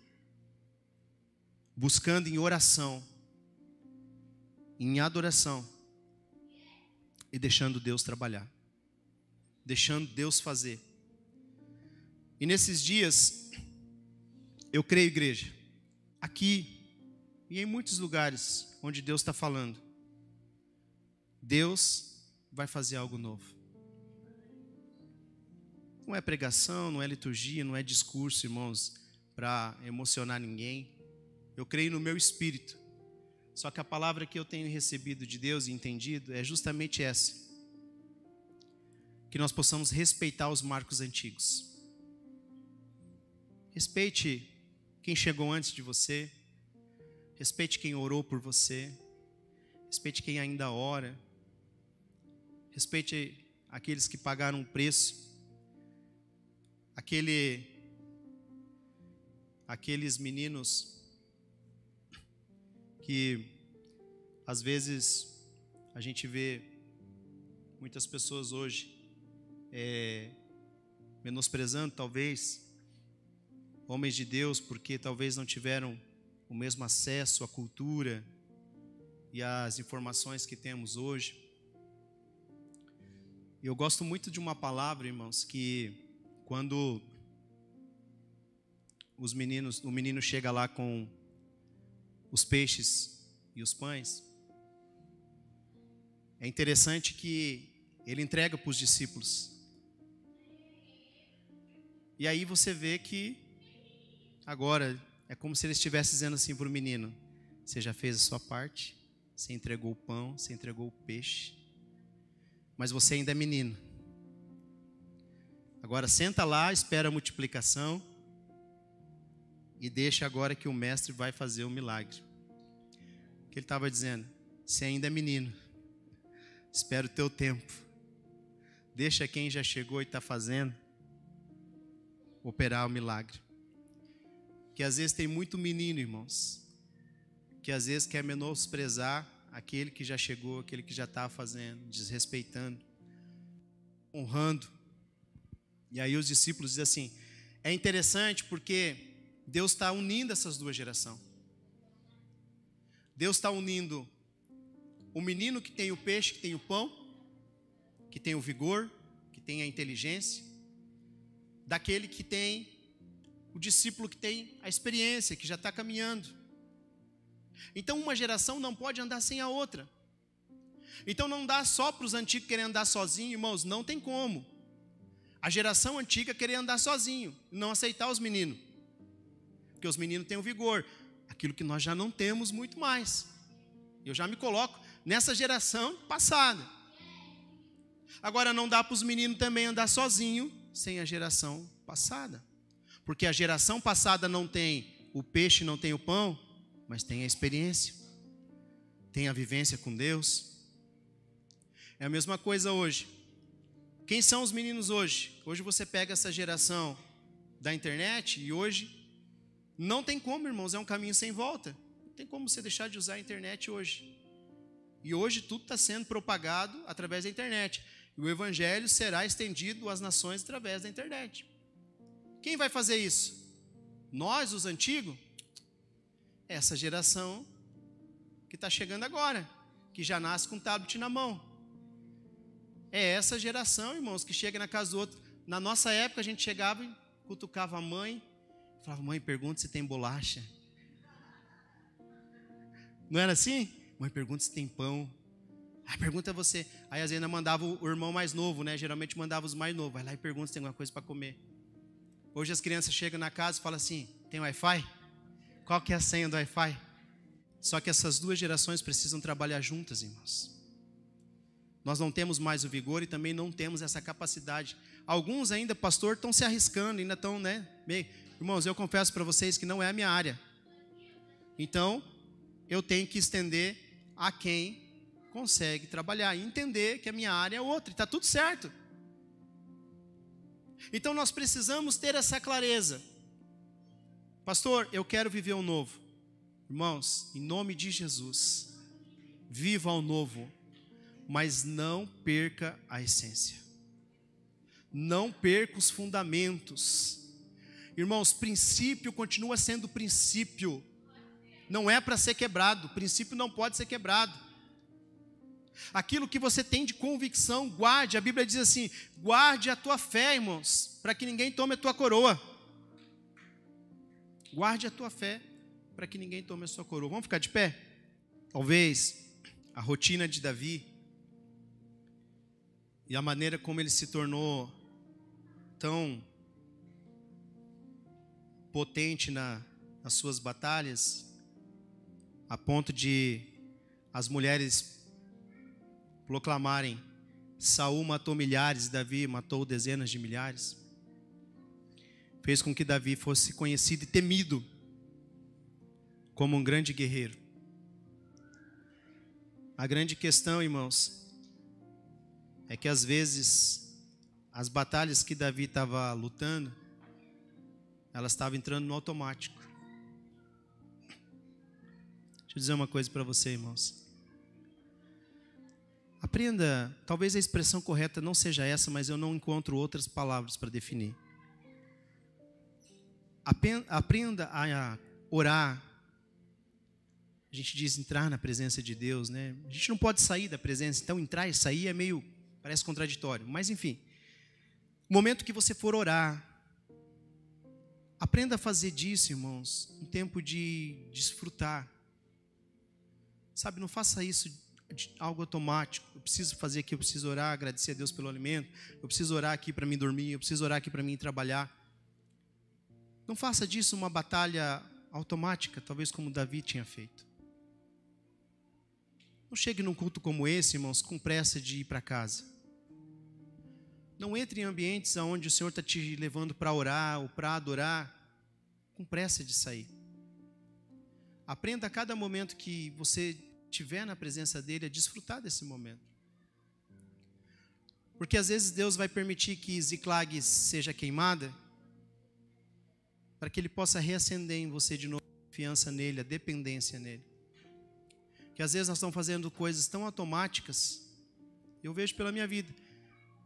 buscando em oração, em adoração, e deixando Deus trabalhar, deixando Deus fazer. E nesses dias, eu creio, igreja, aqui e em muitos lugares onde Deus está falando, Deus vai fazer algo novo. Não é pregação, não é liturgia, não é discurso, irmãos, para emocionar ninguém. Eu creio no meu espírito. Só que a palavra que eu tenho recebido de Deus e entendido é justamente essa: que nós possamos respeitar os marcos antigos. Respeite quem chegou antes de você, respeite quem orou por você, respeite quem ainda ora, respeite aqueles que pagaram o preço, aqueles meninos que às vezes a gente vê muitas pessoas hoje menosprezando talvez homens de Deus, porque talvez não tiveram o mesmo acesso à cultura e às informações que temos hoje. Eu gosto muito de uma palavra, irmãos, que quando o menino chega lá com os peixes e os pães, é interessante que ele entrega para os discípulos. E aí você vê que agora é como se ele estivesse dizendo assim para o menino: você já fez a sua parte, você entregou o pão, você entregou o peixe, mas você ainda é menino. Agora senta lá, espera a multiplicação e deixa agora que o mestre vai fazer o milagre. O que ele estava dizendo? Você ainda é menino, espera o teu tempo, deixa quem já chegou e está fazendo operar o milagre. que às vezes tem muito menino, irmãos, que às vezes quer menosprezar aquele que já chegou, aquele que já está fazendo, desrespeitando, honrando. E aí os discípulos dizem assim, é interessante porque Deus está unindo essas duas gerações. Deus está unindo o menino que tem o peixe, que tem o pão, que tem o vigor, que tem a inteligência, daquele que tem o discípulo que tem a experiência, que já está caminhando. Então uma geração não pode andar sem a outra. Então não dá só para os antigos querer andar sozinhos, irmãos, não tem como. A geração antiga querer andar sozinho, não aceitar os meninos. Porque os meninos têm o vigor, aquilo que nós já não temos muito mais. Eu já me coloco nessa geração passada. Agora não dá para os meninos também andar sozinho sem a geração passada. Porque a geração passada não tem o peixe, não tem o pão, mas tem a experiência, tem a vivência com Deus. É a mesma coisa hoje. Quem são os meninos hoje? Hoje você pega essa geração da internet e hoje não tem como, irmãos, é um caminho sem volta. Não tem como você deixar de usar a internet hoje. E hoje tudo está sendo propagado através da internet. E o evangelho será estendido às nações através da internet. Quem vai fazer isso? Nós, os antigos? Essa geração que está chegando agora, que já nasce com tablet na mão. É essa geração, irmãos, que chega na casa do outro. Na nossa época a gente chegava e cutucava a mãe, falava, mãe, pergunta se tem bolacha. Não era assim? Mãe, pergunta se tem pão. Aí pergunta você. Aí às vezes mandava o irmão mais novo, né? Geralmente mandava os mais novos. Vai lá e pergunta se tem alguma coisa para comer. Hoje as crianças chegam na casa e falam assim, tem Wi-Fi? Qual que é a senha do Wi-Fi? Só que essas duas gerações precisam trabalhar juntas, irmãos. Nós não temos mais o vigor e também não temos essa capacidade. Alguns ainda, pastor, estão se arriscando, ainda estão, né? Meio... Irmãos, eu confesso para vocês que não é a minha área. Então, eu tenho que estender a quem consegue trabalhar e entender que a minha área é outra, e está tudo certo. Então, nós precisamos ter essa clareza. Pastor, eu quero viver o novo. Irmãos, em nome de Jesus, viva o novo, mas não perca a essência. Não perca os fundamentos. Irmãos, princípio continua sendo princípio. Não é para ser quebrado, o princípio não pode ser quebrado. Aquilo que você tem de convicção, guarde. A Bíblia diz assim, guarde a tua fé, irmãos, para que ninguém tome a tua coroa. Guarde a tua fé, para que ninguém tome a sua coroa. Vamos ficar de pé? Talvez a rotina de Davi e a maneira como ele se tornou tão potente nas suas batalhas, a ponto de as mulheres proclamarem, Saul matou milhares e Davi matou dezenas de milhares, fez com que Davi fosse conhecido e temido como um grande guerreiro. A grande questão, irmãos, é que às vezes as batalhas que Davi estava lutando, elas estavam entrando no automático. Deixa eu dizer uma coisa para você, irmãos. Aprenda, talvez a expressão correta não seja essa, mas eu não encontro outras palavras para definir. Aprenda a orar. A gente diz entrar na presença de Deus, né? A gente não pode sair da presença, então entrar e sair é meio, parece contraditório. Mas enfim, no momento que você for orar, aprenda a fazer disso, irmãos, um tempo de desfrutar. Sabe, não faça isso de algo automático. Eu preciso fazer aqui, eu preciso orar, agradecer a Deus pelo alimento. Eu preciso orar aqui para mim dormir, eu preciso orar aqui para mim trabalhar. Não faça disso uma batalha automática, talvez como Davi tinha feito. Não chegue num culto como esse, irmãos, com pressa de ir para casa. Não entre em ambientes onde o Senhor está te levando para orar ou para adorar, com pressa de sair. Aprenda a cada momento que você estiver na presença dEle a desfrutar desse momento. Porque às vezes Deus vai permitir que Ziclag seja queimada para que Ele possa reacender em você de novo a confiança nele, a dependência nele. Que às vezes nós estamos fazendo coisas tão automáticas, eu vejo pela minha vida.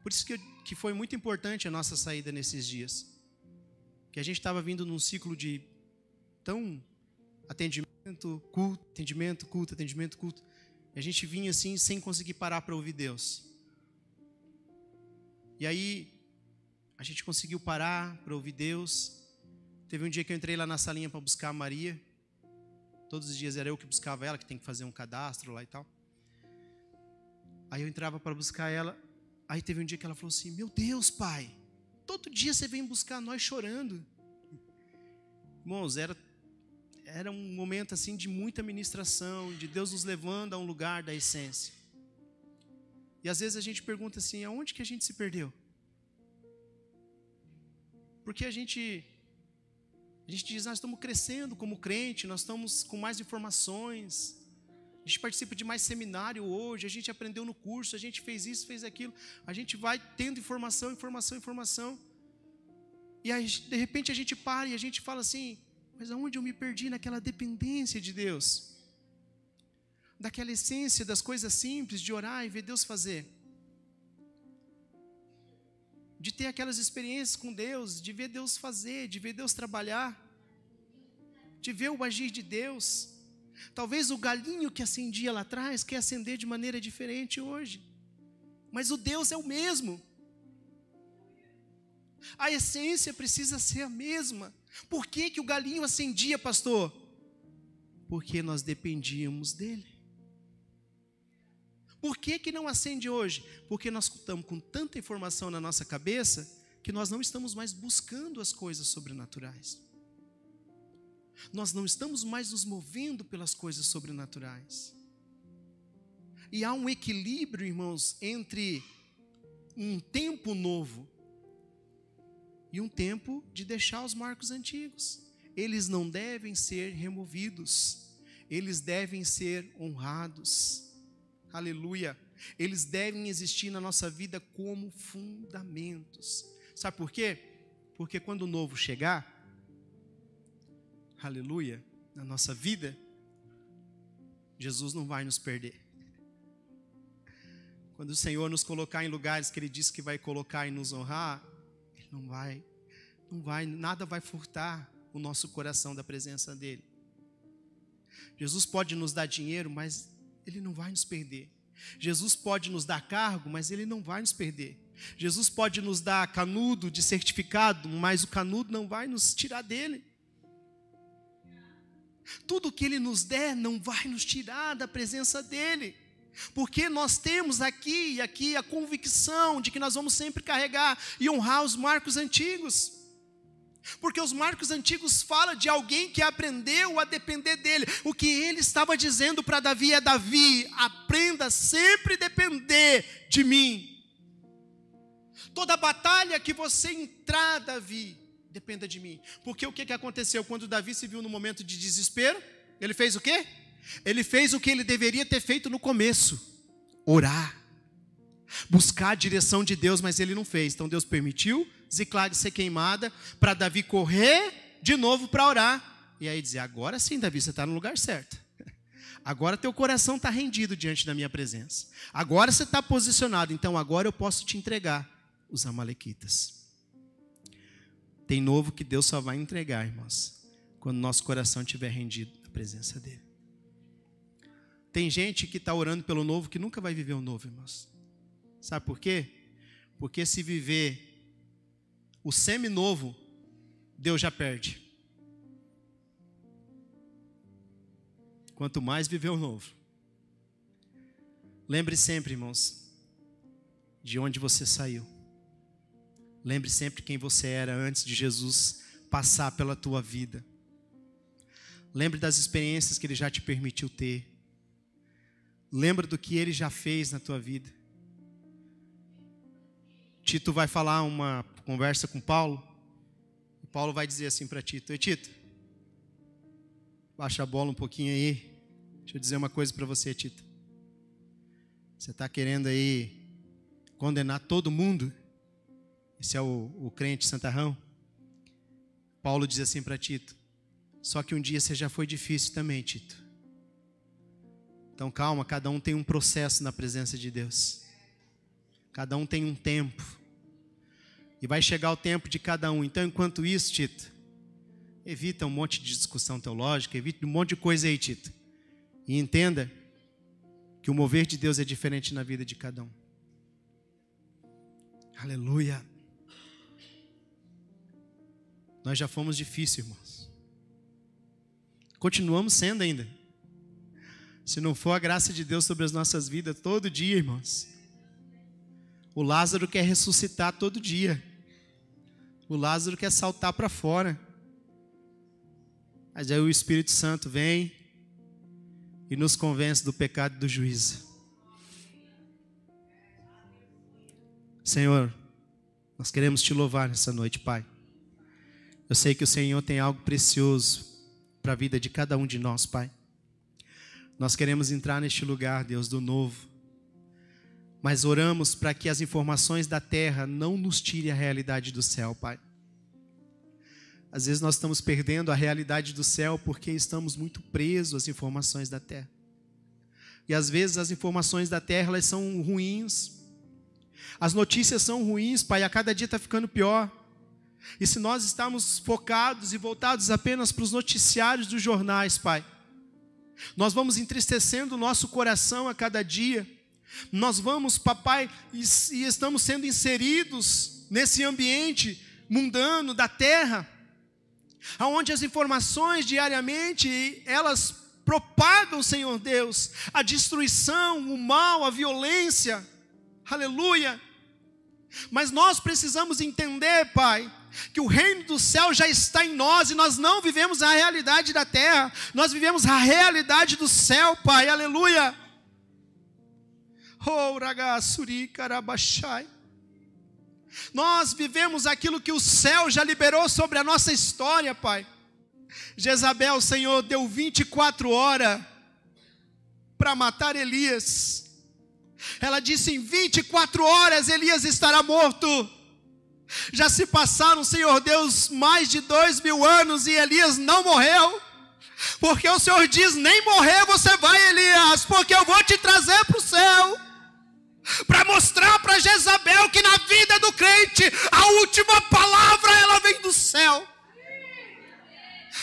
Por isso que foi muito importante a nossa saída nesses dias. Que a gente estava vindo num ciclo de tão atendimento, culto, atendimento, culto, atendimento, culto. E a gente vinha assim sem conseguir parar para ouvir Deus. E aí a gente conseguiu parar para ouvir Deus. Teve um dia que eu entrei lá na salinha para buscar a Maria. Todos os dias era eu que buscava ela, que tem que fazer um cadastro lá e tal. Aí eu entrava para buscar ela. Aí teve um dia que ela falou assim: meu Deus, pai, todo dia você vem buscar nós chorando. Irmãos, era um momento assim de muita ministração, de Deus nos levando a um lugar da essência. E às vezes a gente pergunta assim: aonde que a gente se perdeu? Porque a gente diz: nós estamos crescendo como crente, nós estamos com mais informações, a gente participa de mais seminário hoje, a gente aprendeu no curso, a gente fez isso, fez aquilo, a gente vai tendo informação. E aí, de repente a gente para e a gente fala assim: mas aonde eu me perdi naquela dependência de Deus? Daquela essência das coisas simples, de orar e ver Deus fazer. De ter aquelas experiências com Deus, de ver Deus fazer, de ver Deus trabalhar, de ver o agir de Deus. Talvez o galinho que acendia lá atrás quer acender de maneira diferente hoje, mas o Deus é o mesmo. A essência precisa ser a mesma. Por que o galinho acendia, pastor? Porque nós dependíamos dele. Por que não acende hoje? Porque nós estamos com tanta informação na nossa cabeça que nós não estamos mais buscando as coisas sobrenaturais. Nós não estamos mais nos movendo pelas coisas sobrenaturais. E há um equilíbrio, irmãos, entre um tempo novo e um tempo de deixar os marcos antigos. Eles não devem ser removidos. Eles devem ser honrados. Aleluia. Eles devem existir na nossa vida como fundamentos. Sabe por quê? Porque quando o novo chegar, aleluia, na nossa vida, Jesus não vai nos perder. Quando o Senhor nos colocar em lugares que Ele disse que vai colocar e nos honrar, Ele não vai, nada vai furtar o nosso coração da presença dEle. Jesus pode nos dar dinheiro, mas Ele não vai nos perder. Jesus pode nos dar cargo, mas Ele não vai nos perder. Jesus pode nos dar canudo de certificado, mas o canudo não vai nos tirar dele. Tudo que Ele nos der não vai nos tirar da presença dEle. Porque nós temos aqui a convicção de que nós vamos sempre carregar e honrar os marcos antigos. Porque os marcos antigos falam de alguém que aprendeu a depender dele. O que ele estava dizendo para Davi é: Davi, aprenda sempre a depender de mim. Toda batalha que você entrar, Davi, dependa de mim. Porque o que aconteceu quando Davi se viu no momento de desespero? Ele fez o quê? Ele fez o que ele deveria ter feito no começo: orar, buscar a direção de Deus, mas ele não fez. Então Deus permitiu Ziclag ser queimada, para Davi correr de novo para orar, e aí dizer: agora sim, Davi, você está no lugar certo, agora teu coração está rendido diante da minha presença, agora você está posicionado, então agora eu posso te entregar os amalequitas. Tem novo que Deus só vai entregar, irmãos, quando nosso coração estiver rendido na presença dEle. Tem gente que está orando pelo novo que nunca vai viver o novo, irmãos. Sabe por quê? Porque se viver o semi-novo, Deus já perde. Quanto mais viver o novo. Lembre sempre, irmãos, de onde você saiu. Lembre sempre quem você era antes de Jesus passar pela tua vida. Lembre das experiências que Ele já te permitiu ter. Lembre do que Ele já fez na tua vida. Tito vai falar uma conversa com Paulo. E Paulo vai dizer assim para Tito: Ei, Tito, baixa a bola um pouquinho aí. Deixa eu dizer uma coisa para você, Tito. Você está querendo aí condenar todo mundo? Esse é o crente santarrão. Paulo diz assim para Tito: só que um dia você já foi difícil também, Tito. Então calma, cada um tem um processo na presença de Deus. Cada um tem um tempo. E vai chegar o tempo de cada um. Então, enquanto isso, Tito, evita um monte de discussão teológica, evita um monte de coisa aí, Tito. E entenda que o mover de Deus é diferente na vida de cada um. Aleluia. Nós já fomos difíceis, irmãos. Continuamos sendo ainda. Se não for a graça de Deus sobre as nossas vidas todo dia, irmãos. O Lázaro quer ressuscitar todo dia. O Lázaro quer saltar para fora. Mas aí o Espírito Santo vem e nos convence do pecado e do juízo. Senhor, nós queremos te louvar nessa noite, Pai. Eu sei que o Senhor tem algo precioso para a vida de cada um de nós, Pai. Nós queremos entrar neste lugar, Deus, do novo. Mas oramos para que as informações da terra não nos tirem a realidade do céu, Pai. Às vezes nós estamos perdendo a realidade do céu porque estamos muito presos às informações da terra. E às vezes as informações da terra, elas são ruins. As notícias são ruins, Pai, a cada dia está ficando pior. E se nós estamos focados e voltados apenas para os noticiários dos jornais, Pai, nós vamos entristecendo o nosso coração a cada dia. Nós vamos, papai, e estamos sendo inseridos nesse ambiente mundano da terra, onde as informações diariamente, elas propagam, Senhor Deus, a destruição, o mal, a violência, aleluia. Mas nós precisamos entender, Pai, que o reino do céu já está em nós e nós não vivemos a realidade da terra, nós vivemos a realidade do céu, Pai, aleluia. Oh, ragassuri karabashai. Nós vivemos aquilo que o céu já liberou sobre a nossa história, Pai. Jezabel, Senhor, deu 24 horas para matar Elias. Ela disse: em 24 horas Elias estará morto. Já se passaram, Senhor Deus, mais de 2000 anos e Elias não morreu. Porque o Senhor diz: nem morrer você vai, Elias, porque eu vou te trazer para o céu. Para mostrar para Jezabel que na vida do crente a última palavra ela vem do céu.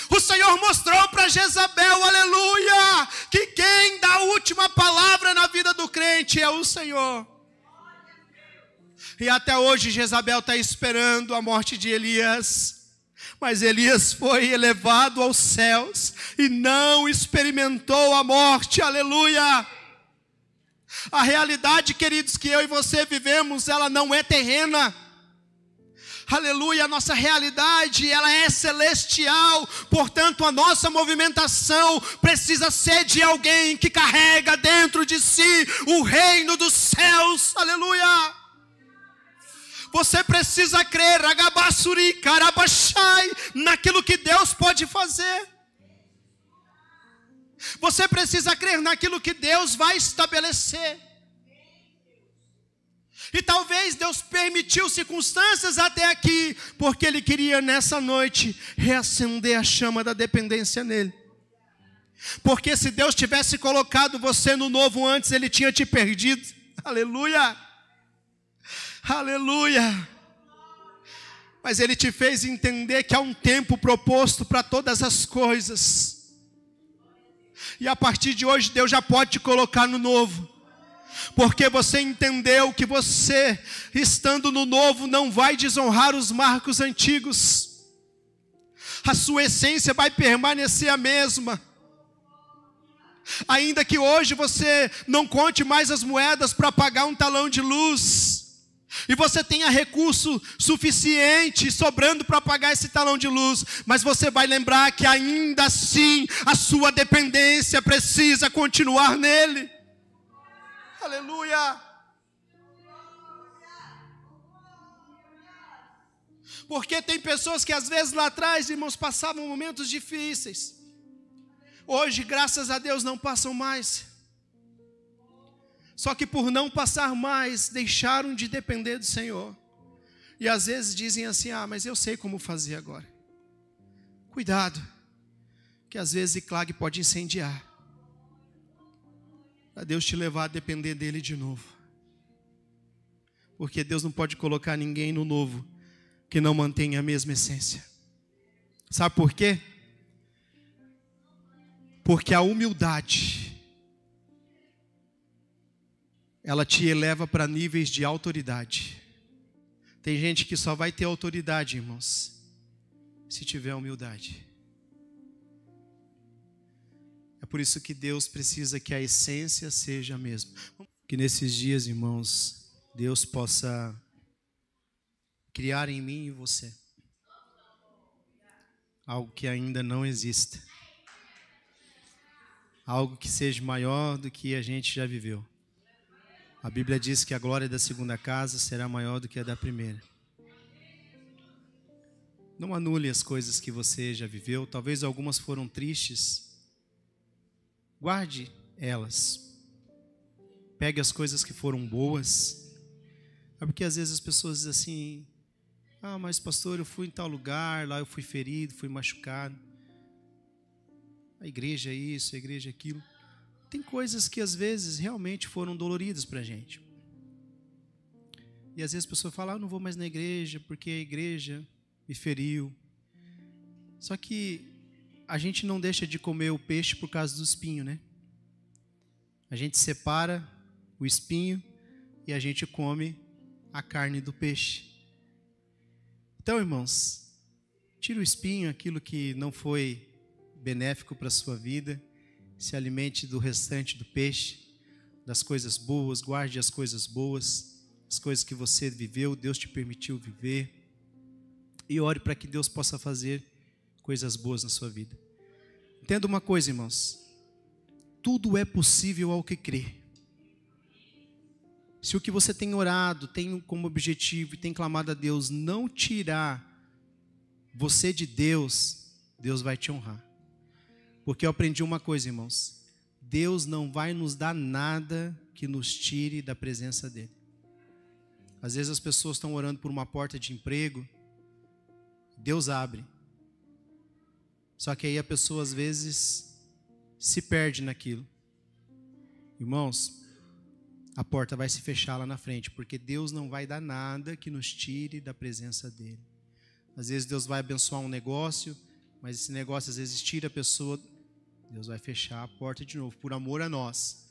O Senhor mostrou para Jezabel, aleluia, que quem dá a última palavra na vida do crente é o Senhor. E até hoje Jezabel está esperando a morte de Elias. Mas Elias foi elevado aos céus e não experimentou a morte, aleluia. A realidade, queridos, que eu e você vivemos, ela não é terrena. Aleluia, a nossa realidade, ela é celestial. Portanto, a nossa movimentação precisa ser de alguém que carrega dentro de si o reino dos céus. Aleluia. Você precisa crer, agabassuri, karabashai, naquilo que Deus pode fazer. Você precisa crer naquilo que Deus vai estabelecer. E talvez Deus permitiu circunstâncias até aqui, porque Ele queria nessa noite reacender a chama da dependência nele. Porque se Deus tivesse colocado você no novo antes, Ele tinha te perdido. Aleluia! Aleluia! Mas Ele te fez entender que há um tempo proposto para todas as coisas. E a partir de hoje Deus já pode te colocar no novo. Porque você entendeu que você, estando no novo, não vai desonrar os marcos antigos. A sua essência vai permanecer a mesma. Ainda que hoje você não conte mais as moedas para pagar um talão de luz, e você tenha recurso suficiente sobrando para pagar esse talão de luz, mas você vai lembrar que ainda assim a sua dependência precisa continuar nele. Aleluia. Porque tem pessoas que às vezes lá atrás, irmãos, passavam momentos difíceis. Hoje, graças a Deus, não passam mais. Só que por não passar mais, deixaram de depender do Senhor. E às vezes dizem assim: ah, mas eu sei como fazer agora. Cuidado, que às vezes Ziclag pode incendiar, para Deus te levar a depender dele de novo. Porque Deus não pode colocar ninguém no novo que não mantenha a mesma essência. Sabe por quê? Porque a humildade, ela te eleva para níveis de autoridade. Tem gente que só vai ter autoridade, irmãos, se tiver humildade. É por isso que Deus precisa que a essência seja a mesma. Que nesses dias, irmãos, Deus possa criar em mim e você algo que ainda não exista. Algo que seja maior do que a gente já viveu. A Bíblia diz que a glória da segunda casa será maior do que a da primeira. Não anule as coisas que você já viveu. Talvez algumas foram tristes. Guarde elas. Pegue as coisas que foram boas. É porque às vezes as pessoas dizem assim: ah, mas pastor, eu fui em tal lugar, lá eu fui ferido, fui machucado. A igreja é isso, a igreja é aquilo. Tem coisas que às vezes realmente foram doloridas para a gente. E às vezes a pessoa fala: ah, eu não vou mais na igreja porque a igreja me feriu. Só que a gente não deixa de comer o peixe por causa do espinho, né? A gente separa o espinho e a gente come a carne do peixe. Então, irmãos, tira o espinho, aquilo que não foi benéfico para a sua vida. Se alimente do restante do peixe, das coisas boas, guarde as coisas boas, as coisas que você viveu, Deus te permitiu viver. E ore para que Deus possa fazer coisas boas na sua vida. Entenda uma coisa, irmãos: tudo é possível ao que crê. Se o que você tem orado, tem como objetivo e tem clamado a Deus não tirar você de Deus, Deus vai te honrar. Porque eu aprendi uma coisa, irmãos: Deus não vai nos dar nada que nos tire da presença dEle. Às vezes as pessoas estão orando por uma porta de emprego, Deus abre. Só que aí a pessoa às vezes se perde naquilo. Irmãos, a porta vai se fechar lá na frente, porque Deus não vai dar nada que nos tire da presença dEle. Às vezes Deus vai abençoar um negócio, mas esse negócio às vezes tira a pessoa, Deus vai fechar a porta de novo, por amor a nós.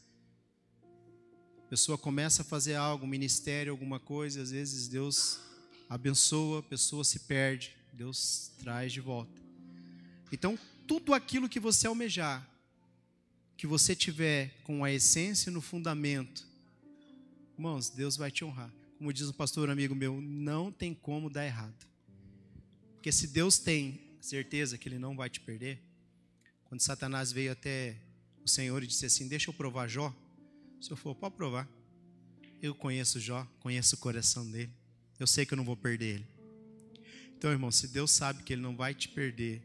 A pessoa começa a fazer algo, um ministério, alguma coisa, às vezes Deus abençoa, a pessoa se perde, Deus traz de volta. Então, tudo aquilo que você almejar, que você tiver com a essência no fundamento, irmãos, Deus vai te honrar. Como diz um pastor amigo meu, não tem como dar errado. Porque se Deus tem certeza que Ele não vai te perder, quando Satanás veio até o Senhor e disse assim: deixa eu provar Jó, o Senhor falou: pode provar. Eu conheço Jó, conheço o coração dele, eu sei que eu não vou perder ele. Então, irmão, se Deus sabe que Ele não vai te perder,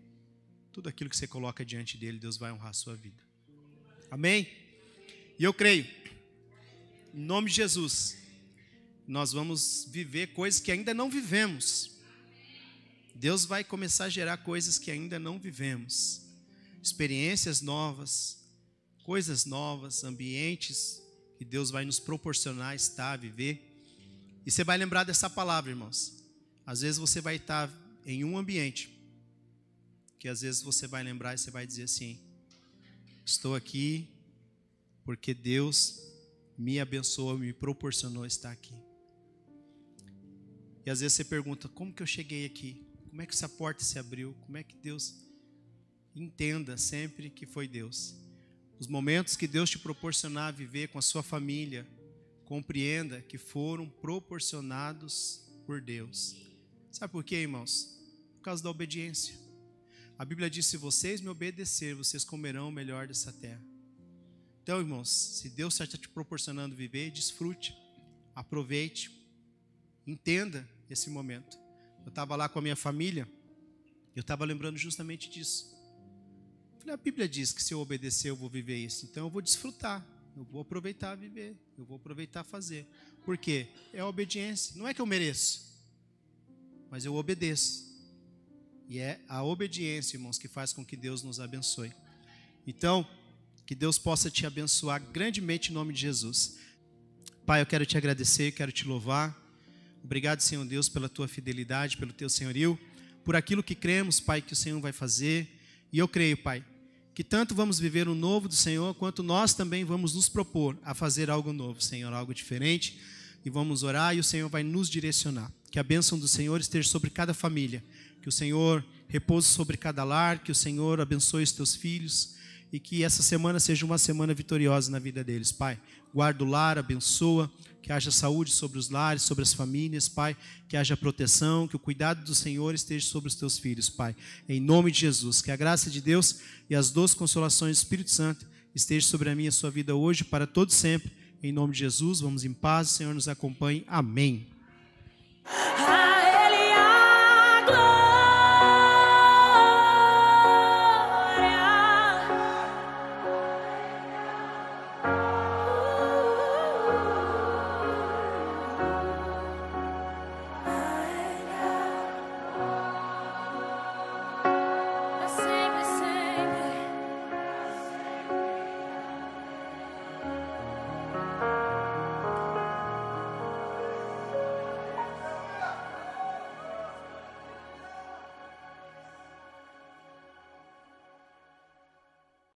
tudo aquilo que você coloca diante dele, Deus vai honrar a sua vida. Amém? E eu creio, em nome de Jesus, nós vamos viver coisas que ainda não vivemos. Deus vai começar a gerar coisas que ainda não vivemos. Experiências novas, coisas novas, ambientes que Deus vai nos proporcionar estar, viver. E você vai lembrar dessa palavra, irmãos. Às vezes você vai estar em um ambiente, que às vezes você vai lembrar e você vai dizer assim: estou aqui porque Deus me abençoou, me proporcionou estar aqui. E às vezes você pergunta: como que eu cheguei aqui? Como é que essa porta se abriu? Como é que Deus... Entenda sempre que foi Deus. Os momentos que Deus te proporcionar viver com a sua família, compreenda que foram proporcionados por Deus. Sabe por quê, irmãos? Por causa da obediência. A Bíblia diz: se vocês me obedecerem, vocês comerão o melhor dessa terra. Então, irmãos, se Deus está te proporcionando viver, desfrute, aproveite, entenda esse momento. Eu estava lá com a minha família, eu estava lembrando justamente disso. Falei: a Bíblia diz que se eu obedecer eu vou viver isso, então eu vou desfrutar, eu vou aproveitar viver, eu vou aproveitar fazer. Por quê? É a obediência. Não é que eu mereço, mas eu obedeço. E é a obediência, irmãos, que faz com que Deus nos abençoe. Então, que Deus possa te abençoar grandemente em nome de Jesus. Pai, eu quero te agradecer, quero te louvar. Obrigado, Senhor Deus, pela tua fidelidade, pelo teu senhorio, por aquilo que cremos, Pai, que o Senhor vai fazer. E eu creio, Pai, que tanto vamos viver o novo do Senhor, quanto nós também vamos nos propor a fazer algo novo, Senhor, algo diferente. E vamos orar e o Senhor vai nos direcionar. Que a bênção do Senhor esteja sobre cada família. Que o Senhor repouse sobre cada lar, que o Senhor abençoe os teus filhos e que essa semana seja uma semana vitoriosa na vida deles, Pai. Guarda o lar, abençoa, que haja saúde sobre os lares, sobre as famílias, Pai, que haja proteção, que o cuidado do Senhor esteja sobre os teus filhos, Pai. Em nome de Jesus, que a graça de Deus e as doces consolações do Espírito Santo estejam sobre a minha e a sua vida hoje, para todo sempre. Em nome de Jesus, vamos em paz, o Senhor nos acompanhe. Amém.